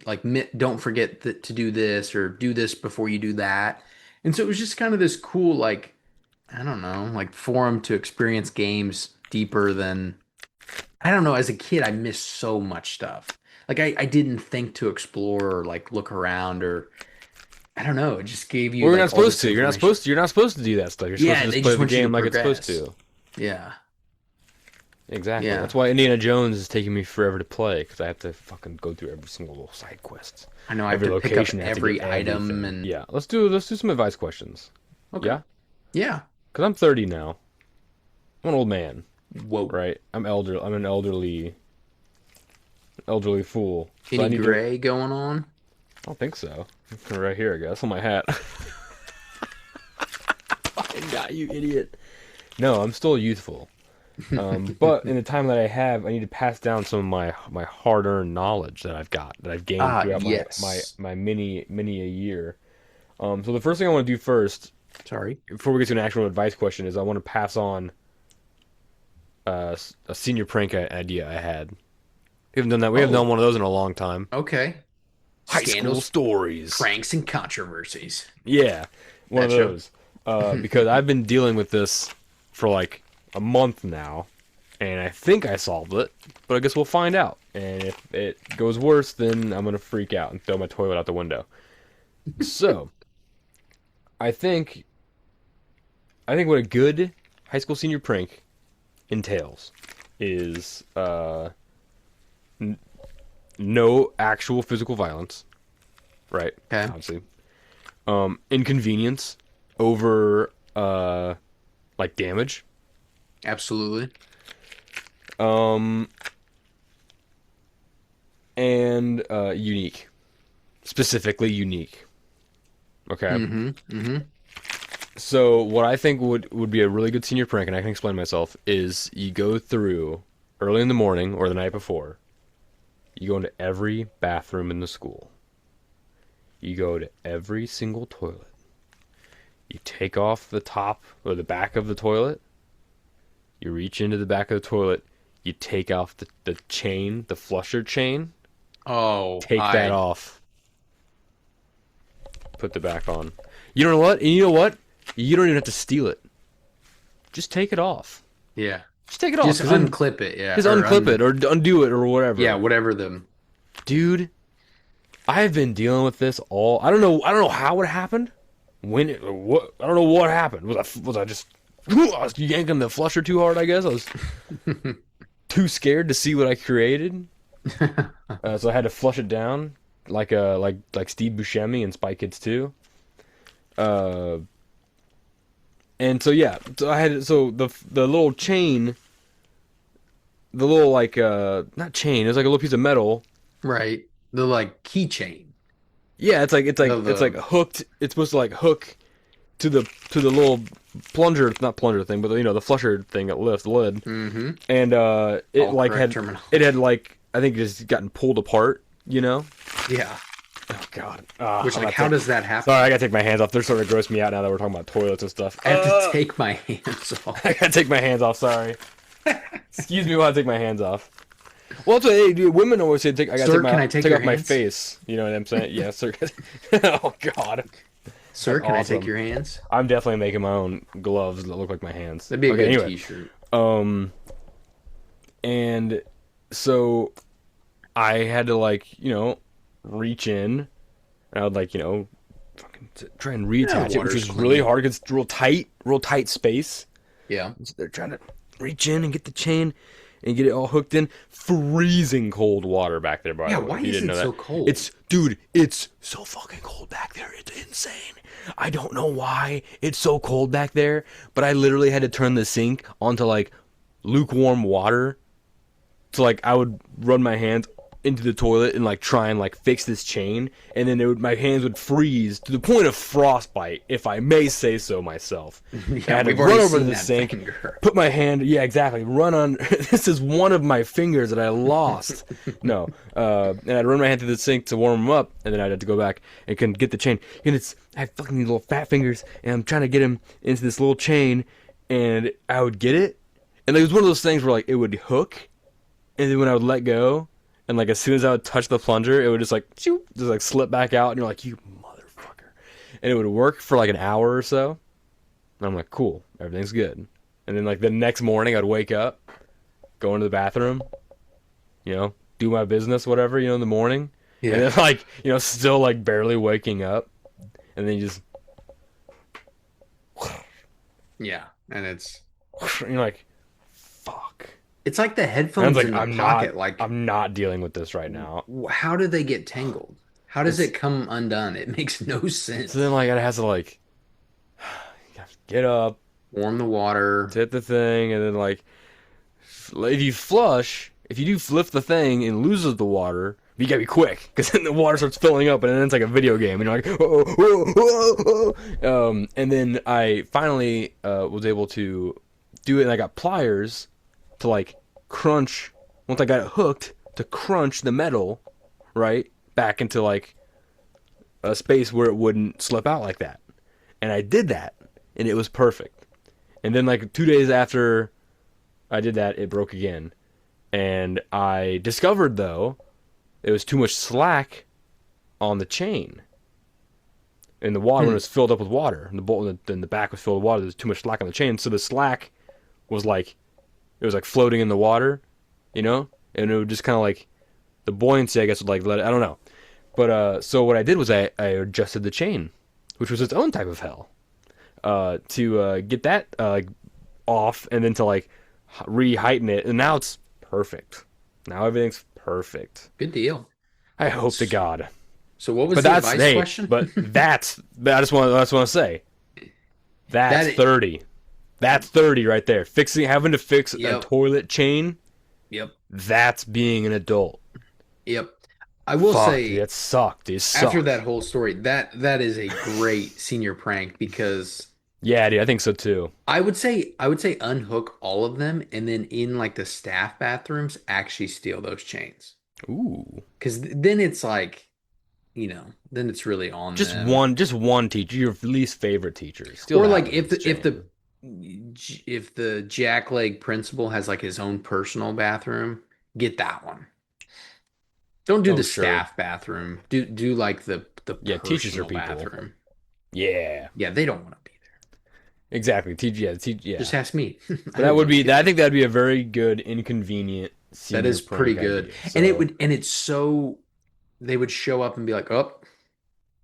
like, don't forget to do this or do this before you do that. And so it was just kind of this cool, like, I don't know, like forum to experience games deeper than, I don't know, as a kid, I missed so much stuff. Like, I didn't think to explore or like look around or, I don't know. It just gave you Well, you're not like all supposed this to. information. You're not supposed to do that stuff. You're supposed to Yeah, just they play just the want you to game like it's supposed progress. to. Yeah, Exactly. yeah. That's why Indiana Jones is taking me forever to play because I have to fucking go through every single little side quest, I know I have every to pick up location. I have to get every item everything. and Yeah. Let's do some advice questions. okay. Yeah. Yeah. Because I'm 30 now. I'm an old man, Whoa. right? I'm an elderly fool. So I Any need to. gray going on? I don't think so. Right here, I guess, on my hat. Fucking got you, idiot. No, I'm still youthful. But in the time that I have, I need to pass down some of my hard-earned knowledge that I've gained Ah, throughout yes. my many a year. So the first thing I want to do first, Sorry. before we get to an actual advice question, is I want to pass on a senior prank idea I had. We haven't done that. We haven't done Oh, one of those in a long time. okay. High school Scandals, stories. pranks, and controversies. Yeah, one of That show. those. Because I've been dealing with this for like a month now, and I think I solved it, but I guess we'll find out. And if it goes worse, then I'm gonna freak out and throw my toilet out the window. So, I think what a good high school senior prank entails is no actual physical violence, right? Okay. Obviously, inconvenience over like damage, Absolutely. um, and unique, specifically unique. Okay. Mm-hmm. Mm-hmm. So what I think would be a really good senior prank, and I can explain myself, is you go through early in the morning or the night before. You go into every bathroom in the school. You go to every single toilet. You take off the top or the back of the toilet. You reach into the back of the toilet. You take off the chain, the flusher chain. Oh, Take that off. Put the back on. You know what? And you know what? You don't even have to steal it. Just take it off. yeah. Just take it off. Just 'Cause then unclip it, yeah. just unclip it or undo it or Yeah, whatever. whatever the Dude, I've been dealing with this all. I don't know how it happened. When it, what? I don't know what happened. Was I just I was yanking the flusher too hard? I guess I was too scared to see what I created. So I had to flush it down like Steve Buscemi in Spy Kids 2. Uh, and so yeah, so I had the little chain, the little like not chain, it's like a little piece of metal. right. The like keychain. Yeah, it's like The hooked. It's supposed to like hook to the little plunger, not plunger thing, but the flusher thing that lifts the lid. mm-hmm. And it All like correct terminology. it had like I think just gotten pulled apart. You know? Yeah. Oh God. Which I'm like not how saying- does that happen? Sorry, I gotta take my hands off. They're sort of grossing me out now that we're talking about toilets and stuff. I have to take my hands off. I gotta take my hands off. Sorry. Excuse me while I take my hands off. Well, that's what women always say. I gotta Sir, can I take take your off my hands? face. You know what I'm saying? Yeah, sir. Oh God, Sir, that's can I take awesome. your hands? I'm definitely making my own gloves that look like my hands. That'd be a Okay, good anyway. t-shirt. Um, and so I had to like reach in, and I would like fucking try and Yeah, reattach it, which water's was really clean. hard because it's real tight space. Yeah. So they're trying to reach in and get the chain and get it all hooked in. Freezing cold water back there, by Yeah, the way, why if you is didn't it know so that. cold? Dude, it's so fucking cold back there. It's insane. I don't know why it's so cold back there, but I literally had to turn the sink onto like lukewarm water. So like I would run my hands into the toilet and like try and like fix this chain, and then my hands would freeze to the point of frostbite, if I may say so myself. And I Yeah, had to we've run already over to seen the that sink, finger. put my hand, yeah, exactly, run on. This is one of my fingers that I lost. No, and I'd run my hand through the sink to warm them up, and then I'd have to go back and can get the chain. And I have fucking these little fat fingers, and I'm trying to get them into this little chain, and I would get it, and it was one of those things where like it would hook, and then when I would let go, and like as soon as I would touch the plunger, it would just like just like slip back out, and you're like, you motherfucker. And it would work for like an hour or so. And I'm like, cool, everything's good. And then like the next morning I'd wake up, go into the bathroom, do my business, whatever, in the morning. And Yeah. then like, still like barely waking up. And then you just Yeah. And it's and you're like, fuck. it's like the And I was headphones like, in the pocket. Like, I'm not dealing with this right now. how do they get tangled? How does It's it come undone? It makes no so then sense. like it has to like you have to get up, Warm the water. hit the thing, and then like if you flush, if you do lift the thing and loses the water, you gotta be quick because then the water starts filling up and then it's like a video game and you're like, oh, oh, oh, oh. And then I finally was able to do it, and I got pliers to like crunch once I got it hooked to crunch the metal right back into like a space where it wouldn't slip out like that. And I did that, and it was perfect. And then like 2 days after I did that, it broke again. And I discovered, though, there was too much slack on the chain. And the water, when it Hmm. was filled up with water, and the bolt and the back was filled with water, there was too much slack on the chain. So the slack was like, it was like floating in the water, And it would just kind of like, the buoyancy, I guess, would like let it, I don't know. But so what I did was I adjusted the chain, which was its own type of hell, to get that like off, and then to like re-heighten it, and now it's perfect. Now everything's perfect. Good deal. I hope to God. So what was But the that's advice hey, question? but that's I just want to say that's That 30. That's 30 right there. Having to fix a Yep. toilet chain. Yep. That's being an adult. Yep. I will Fuck, dude, say that sucked. It after sucked. that whole story, that is a great senior prank because Yeah, dude, I think so too. I would say unhook all of them and then in like the staff bathrooms actually steal those chains. Ooh. Because then it's like, then it's really on them. Just one teacher, your least favorite teacher. Steal Or that like woman's chain. if the jackleg principal has like his own personal bathroom, get that one. Don't do Oh, the sure. staff bathroom. Do like the Yeah, teachers are personal people. bathroom. Yeah, Yeah, they don't want to be there. exactly. Yeah. Just ask me. But I have those I kids. think that'd be a very good, inconvenient That senior is pretty prank good. idea. And So, it's so they would show up and be like, "Oh,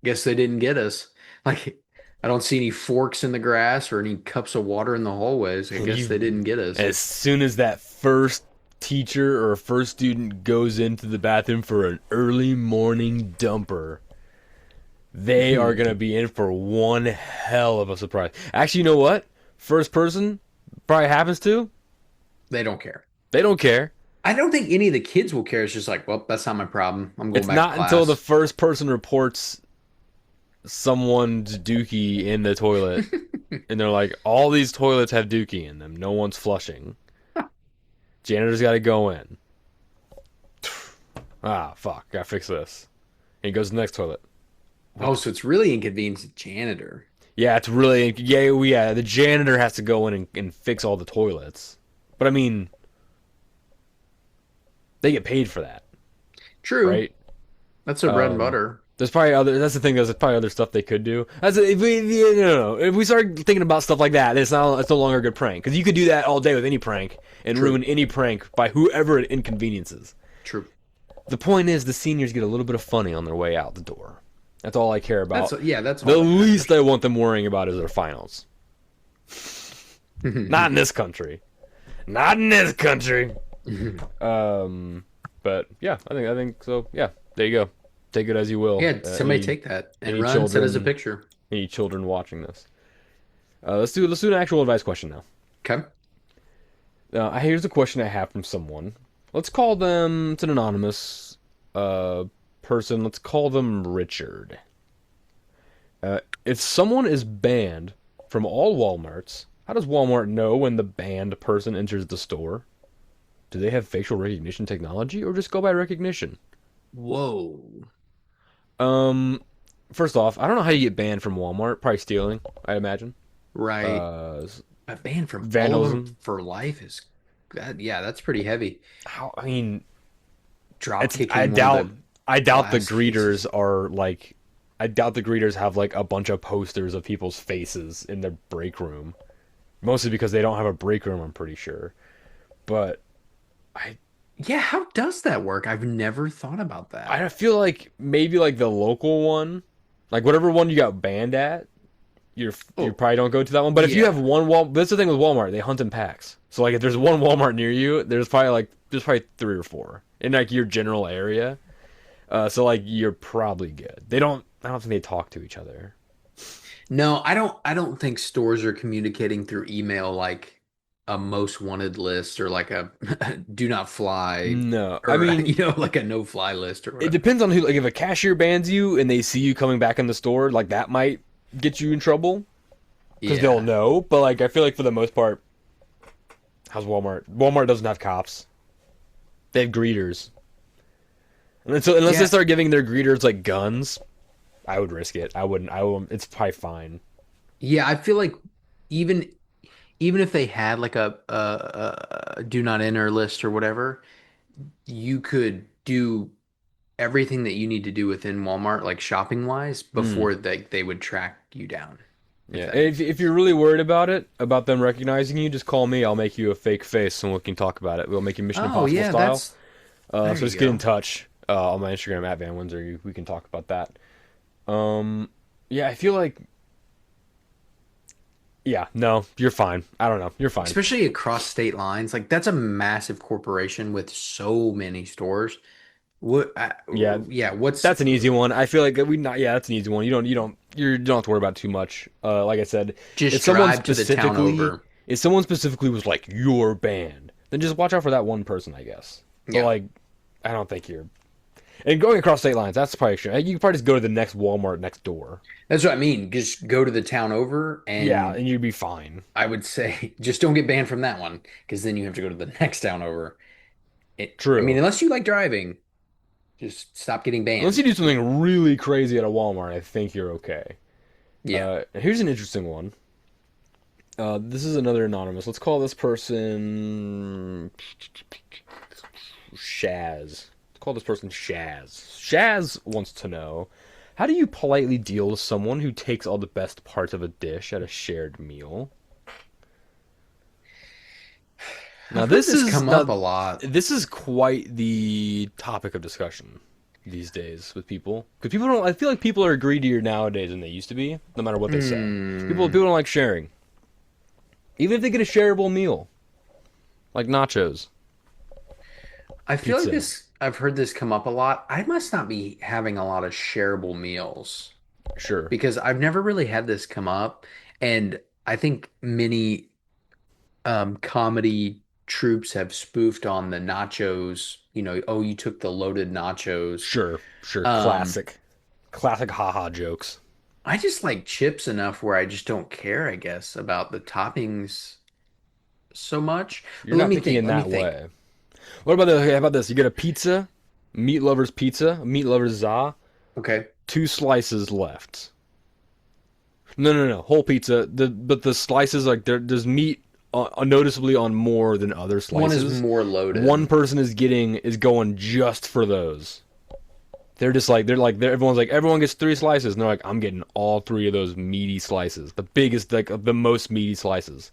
guess they didn't get us." Like I don't see any forks in the grass or any cups of water in the hallways. I guess you, they didn't get us. as soon as that first teacher or first student goes into the bathroom for an early morning dumper, they are gonna be in for one hell of a surprise. Actually, you know what? First person probably happens to. They don't care. They don't care. I don't think any of the kids will care. It's just like, well, that's not my problem. I'm going It's back to not until the class. first person reports someone's dookie in the toilet, and they're like, all these toilets have dookie in them. No one's flushing. Janitor's got to go in. Ah, fuck. Gotta fix this. And he goes to the next toilet. What Oh, the? so it's really inconvenienced the janitor. Yeah, it's really. Yeah, yeah, the janitor has to go in and fix all the toilets. But I mean, they get paid for that, True. right? That's their bread and Um, butter. there's probably other. That's the thing. There's probably other stuff they could do. If we, no. If we start thinking about stuff like that, it's not. It's no longer a good prank because you could do that all day with any prank and True. ruin any prank by whoever it inconveniences. True. The point is, the seniors get a little bit of funny on their way out the door. That's all I care about. That's The all that least matters. I want them worrying about is their finals. Not in this country. Not in this country. But yeah, I think so. Yeah, there you go. Take it as you will. Yeah, somebody take that and any run. Set as a children, picture. any children watching this. Let's do an actual advice question now. Okay. Here's a question I have from someone. Let's call them. It's an anonymous person. Let's call them Richard. If someone is banned from all Walmarts, how does Walmart know when the banned person enters the store? Do they have facial recognition technology or just go by recognition? Whoa. Um, First off, I don't know how you get banned from Walmart. Probably stealing, I imagine. Right. Uh, A ban from all of them Vandalism. for life is that. Yeah, that's pretty heavy. How? I mean, Drop it's. kicking one of the I doubt the glass cases. greeters are like. I doubt the greeters have like a bunch of posters of people's faces in their break room. Mostly because they don't have a break room. I'm pretty sure. But I Yeah, how does that work? I've never thought about that. I feel like maybe like the local one, like whatever one you got banned at, you Oh, probably don't go to that one. But if you yeah. have one that's the thing with Walmart, they hunt in packs. So like if there's one Walmart near you, there's probably three or four in like your general area. So like you're probably good. I don't think they talk to each other. No, I don't think stores are communicating through email like a most wanted list or like a do not fly No, I or mean like a no fly list or it whatever. depends on who. Like if a cashier bans you and they see you coming back in the store, like that might get you in trouble because they'll Yeah. know. But like I feel like for the most part, how's Walmart? Walmart doesn't have cops. They have greeters. And so unless they Yeah. start giving their greeters like guns, I would risk it. I wouldn't. I won't. It's probably fine. Yeah, I feel like even even if they had like a do not enter list or whatever, you could do everything that you need to do within Walmart, like shopping wise, Hmm. before they would track you down. If Yeah. that If you're really worried about it, about them recognizing you, just call me. I'll make you a fake face and we can talk about it. We'll make you Mission Oh Impossible yeah, style. that's there So you just get in go. touch on my Instagram at Van Windsor. We can talk about that. Um, yeah, I feel like yeah, no, you're fine. I don't know, you're fine. Especially across state lines. Like that's a massive corporation with so many stores. What Yeah, yeah, what's that's an easy one. I feel like we not. Yeah, that's an easy one. You don't have to worry about it too much. Like I said, if just someone drive to the town specifically, over. if someone specifically was like you're banned, then just watch out for that one person, I guess. But Yeah. like, I don't think you're. And going across state lines, that's probably sure. You can probably just go to the next Walmart next door. That's what I mean. Just go to the town over Yeah, and and you'd be fine. I would say just don't get banned from that one because then you have to go to the next town over. I mean, True. unless you like driving, just stop getting Unless you banned. do something really crazy at a Walmart, I think you're okay. Yeah. Here's an interesting one. This is another anonymous. Let's call this person Shaz. Let's call this person Shaz. Shaz wants to know, how do you politely deal with someone who takes all the best parts of a dish at a shared meal? Now I've heard this come up a lot. this is quite the topic of discussion these days with people because people don't. I feel like people are greedier nowadays than they used to be, no matter what they say. Hmm. People don't like sharing, even if they get a shareable meal, like nachos, I feel like pizza. I've heard this come up a lot. I must not be having a lot of shareable meals Sure, because I've never really had this come up. And I think many comedy troops have spoofed on the nachos, oh, you took the loaded nachos. sure. Um, Classic haha jokes. I just like chips enough where I just don't care, I guess, about the toppings so much. You're But let not me thinking think, in let me that think. way. What about how about this? You get a pizza, meat lovers pizza, meat lovers za, Okay. two slices left. No, whole pizza. But the slices like there's meat noticeably on more than other One is slices. more One loaded. person is going just for those. Everyone gets three slices, and they're like, I'm getting all three of those meaty slices, the biggest, like the most meaty slices.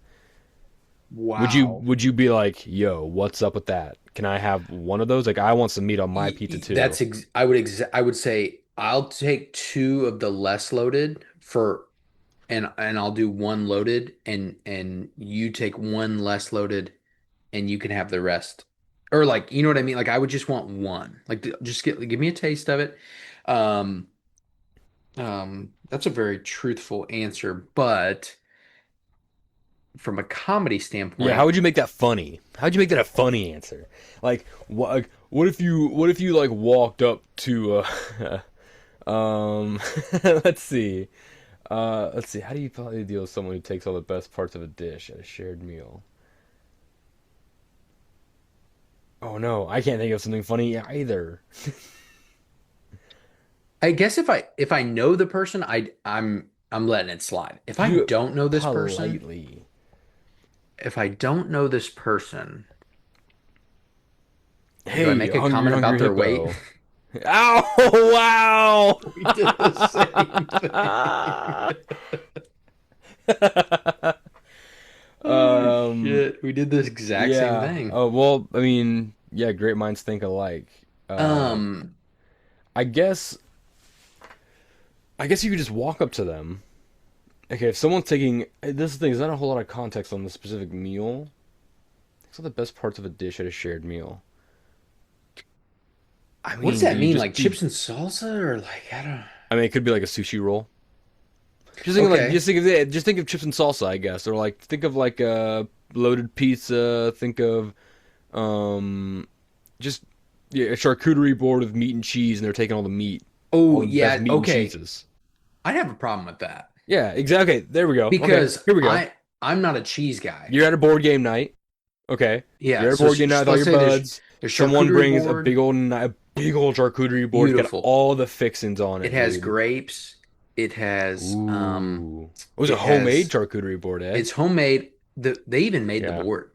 Wow. Would you be like, yo, what's up with that? Can I have one of those? Like, I want some meat on my pizza too. I would say I'll take two of the less loaded for and I'll do one loaded and you take one less loaded and you can have the rest. Or like, you know what I mean? Like I would just want one. Like just give me a taste of it. Um that's a very truthful answer, but from a comedy Yeah, how standpoint, would you make that funny? How'd you make that a funny answer? What if you like walked up to let's see. Let's see. How do you probably deal with someone who takes all the best parts of a dish at a shared meal? Oh no, I can't think of something funny either. I guess if I know the person, I'm letting it slide. If I Do it don't know this person, politely. if I don't know this person, do I Hey, make a comment hungry about their weight? hippo. Ow! Wow! We did the same thing. Oh um, shit. We did the exact same yeah. thing. Oh well, I mean, yeah. Great minds think alike. Uh, Um, I guess, I guess you could just walk up to them. Okay, if someone's taking this thing, there's not a whole lot of context on the specific meal. These are the best parts of a dish at a shared meal. I what does mean, that dude, mean? Like chips and salsa or like I don't I mean, it could be like a sushi roll. Okay. Just think of chips and salsa, I guess, or like think of like a loaded pizza. Think of um, just yeah, a charcuterie board with meat and cheese, and they're taking all the meat, all Oh the best yeah, meat and okay. cheeses. I'd have a problem with that Yeah, exactly. Okay, there we go. Okay, because here we go. I'm not a cheese guy. You're at a board game night. Okay, Yeah, you're at a so board game night with all let's your say buds. there's Someone charcuterie brings board, a big old charcuterie board. It's got beautiful. all the fixings on It it, has dude. grapes. It has Ooh, it was a it homemade has charcuterie board, eh? it's homemade. They even made the Yeah, board.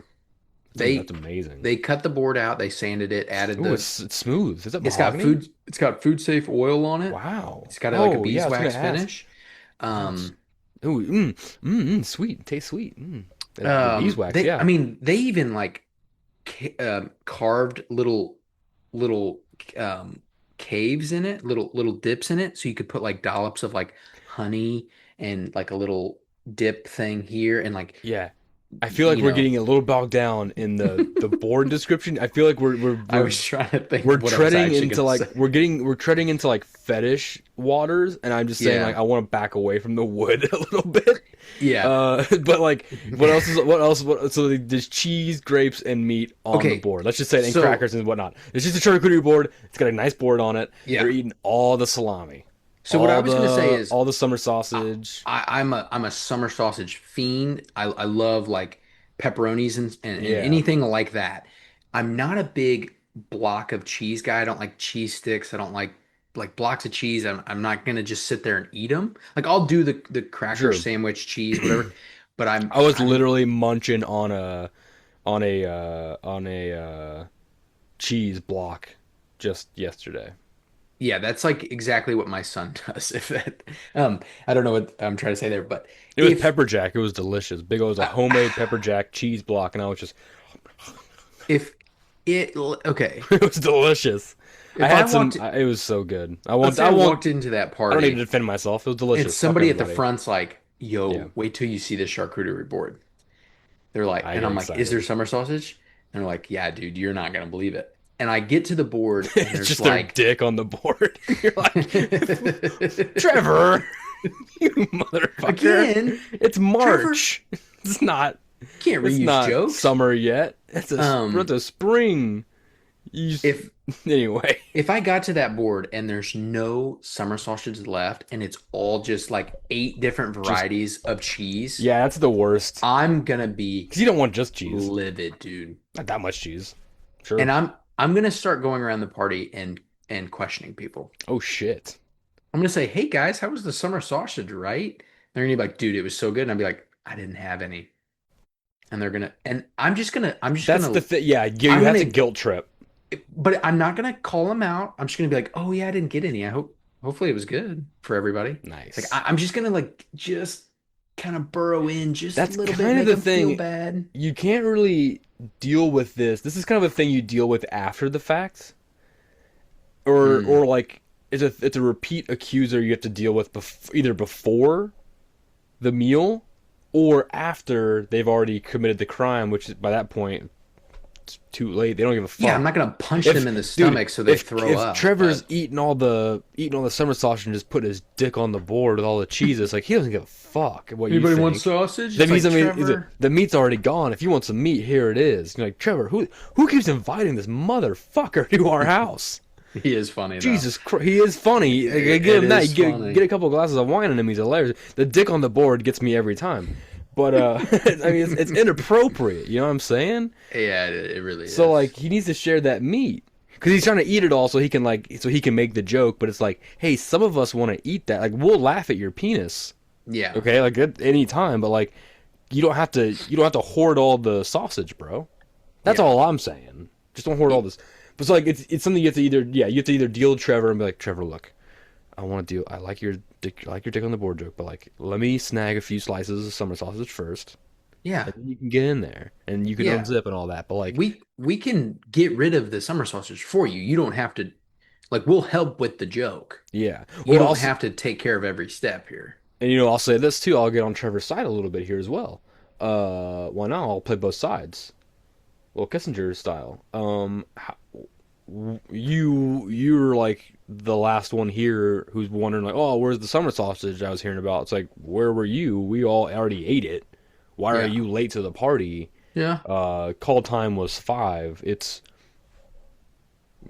that's They amazing. they cut the board out, they sanded it, added Ooh, the it's smooth. Is that mahogany? it's got food safe oil on it. Wow. It's got like a Oh, yeah, I was gonna beeswax ask. finish. Nice. Um Ooh, sweet. Tastes sweet. The beeswax, I yeah. mean they even like carved little um caves in it, little dips in it so you could put like dollops of like honey and like a little dip thing here and like Yeah. I feel like you we're know getting a little bogged down in the board description. I feel like I was trying to think we're of what I was treading actually into gonna like say. we're treading into like fetish waters, and I'm just saying like Yeah. I want to back away from the wood a little bit. Yeah. But like so there's cheese, grapes, and meat on the Okay. board. Let's just say it, and So, crackers and whatnot. It's just a charcuterie board. It's got a nice board on it. yeah. They're eating all the salami, So what I was gonna say is all the summer I, sausage. I'm a summer sausage fiend. I love like pepperonis and Yeah, anything like that. I'm not a big block of cheese guy. I don't like cheese sticks. I don't like blocks of cheese. I'm not gonna just sit there and eat them. Like I'll do the cracker sure. sandwich cheese, whatever. But I was I'm literally munching on a cheese block just yesterday. yeah, that's like exactly what my son does. If that I don't know what I'm trying to say there, but It was if pepper jack. It was delicious. Big O was a I, homemade pepper jack cheese block, and I was just if it okay, it was delicious. I if I had some. walked It was so good. let's say I I won't. walked into that I don't need to party defend myself. It was and delicious. Fuck somebody at the everybody. front's like, Yeah, yo, wait till you see this charcuterie board. They're like, I and get I'm like, is there excited. summer sausage? And they're like, yeah, dude, you're not gonna believe it. And I get to the board and It's there's just their like dick on the board. You're like, Trevor, you motherfucker. again, It's Trevor, March. It's not. can't It's reuse not jokes. summer yet. It's Um, a spring. You, if anyway. if I got to that board and there's no summer sausage left and it's all just like eight different Just varieties of cheese, yeah, that's the worst. I'm gonna be Because you don't want just cheese. livid, dude. Not that much cheese. And Sure. I'm gonna start going around the party and questioning people. Oh shit. I'm gonna say, hey guys, how was the summer sausage, right? They're gonna be like, dude, it was so good. And I'll be like, I didn't have any. and they're gonna, and I'm just That's the gonna, thing. Yeah, you I'm have to gonna, guilt trip. but I'm not gonna call them out. I'm just gonna be like, oh yeah, I didn't get any. Hopefully it was good for everybody. Like Nice. I'm just gonna like just kind of burrow in just a That's little bit, kind of make the them feel thing. bad. You can't really deal with this. This is kind of a thing you deal with after the fact, Mm. or like it's a repeat accuser you have to deal with either before the meal or after they've already committed the crime, which is by that point it's too late. They don't give a Yeah, I'm fuck. not gonna punch them If in the dude, stomach so they if throw if up, Trevor's but eating all the summer sausage and just put his dick on the board with all the cheese, it's like he doesn't give a fuck what you anybody want think. sausage? That It's means like I mean Trevor. the meat's already gone. If you want some meat, here it is. You're like Trevor, who keeps inviting this motherfucker to our house? He is funny though. Jesus Christ, he is funny. I give It him that. You is get funny. a couple glasses of wine in him, he's hilarious. The dick on the board gets me every time. But I mean, it's inappropriate. You know what I'm saying? Yeah, it really So is. like, he needs to share that meat because he's trying to eat it all, so he can make the joke. But it's like, hey, some of us want to eat that. Like, we'll laugh at your penis, Yeah, okay? Like at any time, but like, you don't have to hoard all the sausage, bro. That's yeah. all I'm saying. Just don't hoard all this. But it's like it's something you have to either deal with Trevor and be like, Trevor, look, I like your dick on the board joke, but like let me snag a few slices of summer sausage first, Yeah, and then you can get in there and you can yeah. unzip and all that. But like, We can get rid of the summer sausage for you. You don't have to like we'll help with the joke. yeah. You Well, don't also, have to take care of every step here. and I'll say this too. I'll get on Trevor's side a little bit here as well. Why not? I'll play both sides. Well, Kissinger style. You're like the last one here who's wondering like, oh, where's the summer sausage I was hearing about? It's like, where were you? We all already ate it. Why are Yeah. you late to the party? Yeah. Call time was 5. It's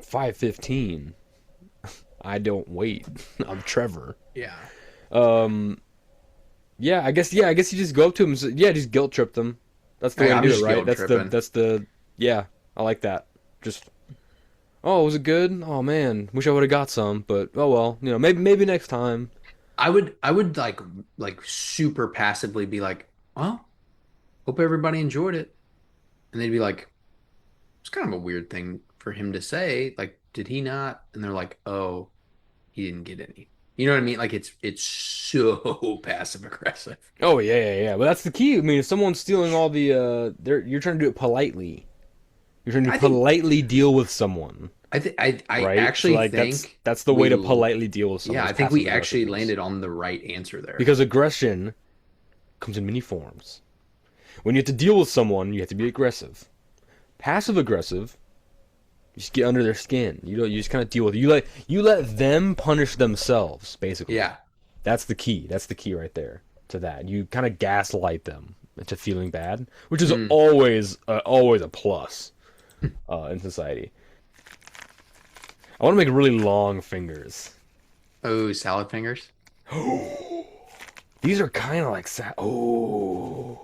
5:15. I don't wait. I'm Trevor. Yeah. Um, yeah, I guess you just go up to him and say, yeah, just guilt trip them. That's the way to I'm do it, just right? guilt tripping. Yeah, I like that. Just, oh, was it good? Oh man, wish I would have got some, but oh well, maybe next time. I would like super passively be like, well, hope everybody enjoyed it. And they'd be like, it's kind of a weird thing for him to say. Like, did he not? And they're like, oh, he didn't get any. You know what I mean? Like it's so passive aggressive. Oh yeah. But that's the key. I mean, if someone's stealing all the, you're trying to do it politely. You're trying to I think politely deal with someone, I right? So actually like think that's the way to politely deal with yeah, someone's I think passive we actually aggressiveness. landed on the right answer there. Because aggression comes in many forms. When you have to deal with someone, you have to be aggressive. Passive aggressive, you just get under their skin. You just kind of deal with it. You let them punish themselves, basically. Yeah. That's the key. That's the key right there to that. You kind of gaslight them into feeling bad, which is Mm. always a plus in society. I want to make really long fingers. Oh, salad fingers. These are kind of like oh.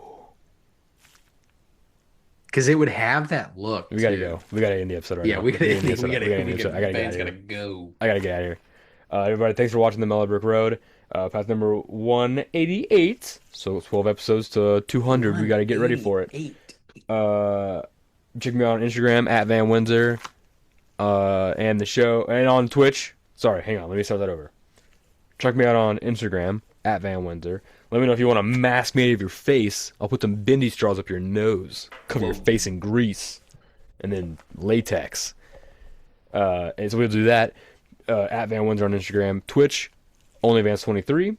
Because it would have that look We gotta too. go. We gotta end the episode right Yeah, now. we We gotta gotta end the episode. we We gotta gotta end the we episode. gotta I the gotta get out band's of gotta here. go. I gotta get out of here. Everybody, thanks for watching the Mellow Brick Road. Path number 188. So 12 episodes to 200. We gotta get ready for it. 188. Uh, Check me out on Instagram at Van Windsor. And the show and on Twitch. Sorry, hang on. Let me start that over. Check me out on Instagram at Van Windsor. Let me know if you want a mask made of your face. I'll put some bendy straws up your nose, cover your Whoa. face in grease, and then latex. And so we'll do that at Van Windsor on Instagram, Twitch, OnlyVans23,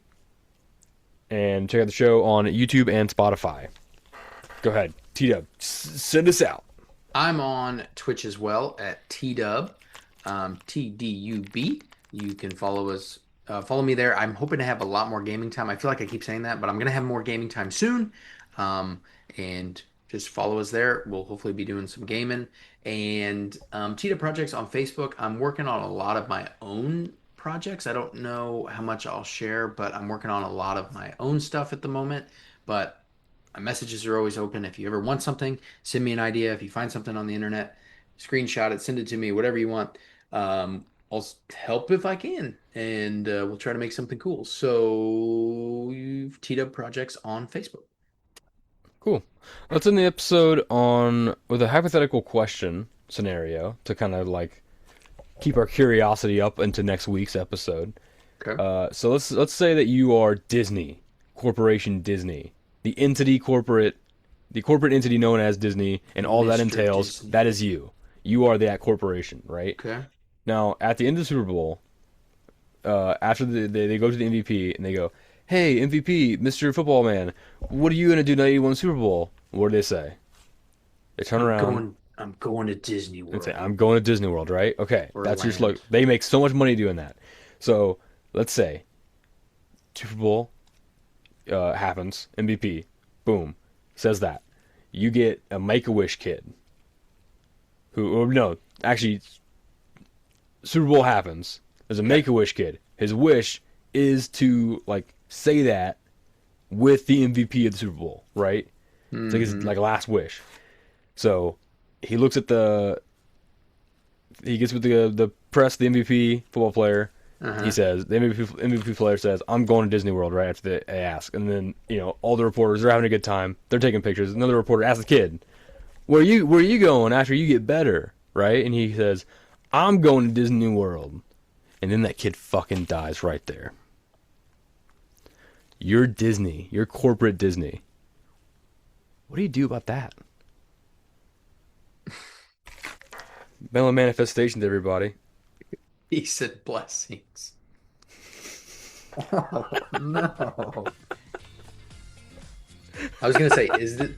and check out the show on YouTube and Spotify. Go ahead, TDub, send us out. I'm on Twitch as well at TDub, TDUB. You can follow me there. I'm hoping to have a lot more gaming time. I feel like I keep saying that, but I'm gonna have more gaming time soon. And just follow us there. We'll hopefully be doing some gaming. And TDub Projects on Facebook. I'm working on a lot of my own projects. I don't know how much I'll share, but I'm working on a lot of my own stuff at the moment. But my messages are always open. If you ever want something, send me an idea. If you find something on the internet, screenshot it, send it to me, whatever you want. I'll help if I can, and we'll try to make something cool. So you've teed up projects on Facebook. Cool. Let's end the episode on with a hypothetical question scenario to kind of like keep our curiosity up into next week's episode. Okay. So let's say that you are Disney, Corporation Disney, the corporate entity known as Disney, and all that Mr. entails. Disney. That is you. You are that corporation, right? Okay. Now, at the end of the Super Bowl, after they go to the MVP and they go, "Hey, MVP, Mr. Football Man, what are you gonna do now that you won the Super Bowl?" What do they say? They turn around I'm going to Disney and say, World "I'm going to Disney World," right? Okay, or that's your land. slogan. They make so much money doing that. So let's say Super Bowl happens, MVP, boom, says that. You get a Make-A-Wish kid who, or no, actually, Super Bowl happens. There's a Make-A-Wish kid. His wish is to like say that with the MVP of the Super Bowl, right? It's like his Hmm. like last wish. So he looks at he gets with the press, the MVP football player. He Uh-huh. says the MVP player says, "I'm going to Disney World," right after they ask, and then all the reporters are having a good time. They're taking pictures. Another reporter asks the kid, "Where you going after you get better?" Right, and he says, "I'm going to Disney World," and then that kid fucking dies right there. You're Disney. You're corporate Disney. What do you do about that? Mellow manifestations, everybody. He said blessings. Oh, no. I was gonna say,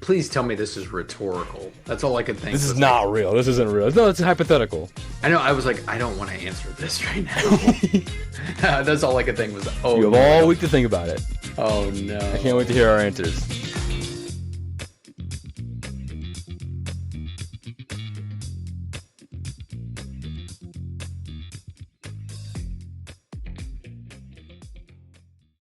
please tell me this is rhetorical. That's all I could think. This is was not like, real. This isn't real. No, it's hypothetical. I know. I was like, I don't want to answer this right now. That's all I could think was, oh You have no. all week to think about it. Oh no. I can't wait to hear our answers.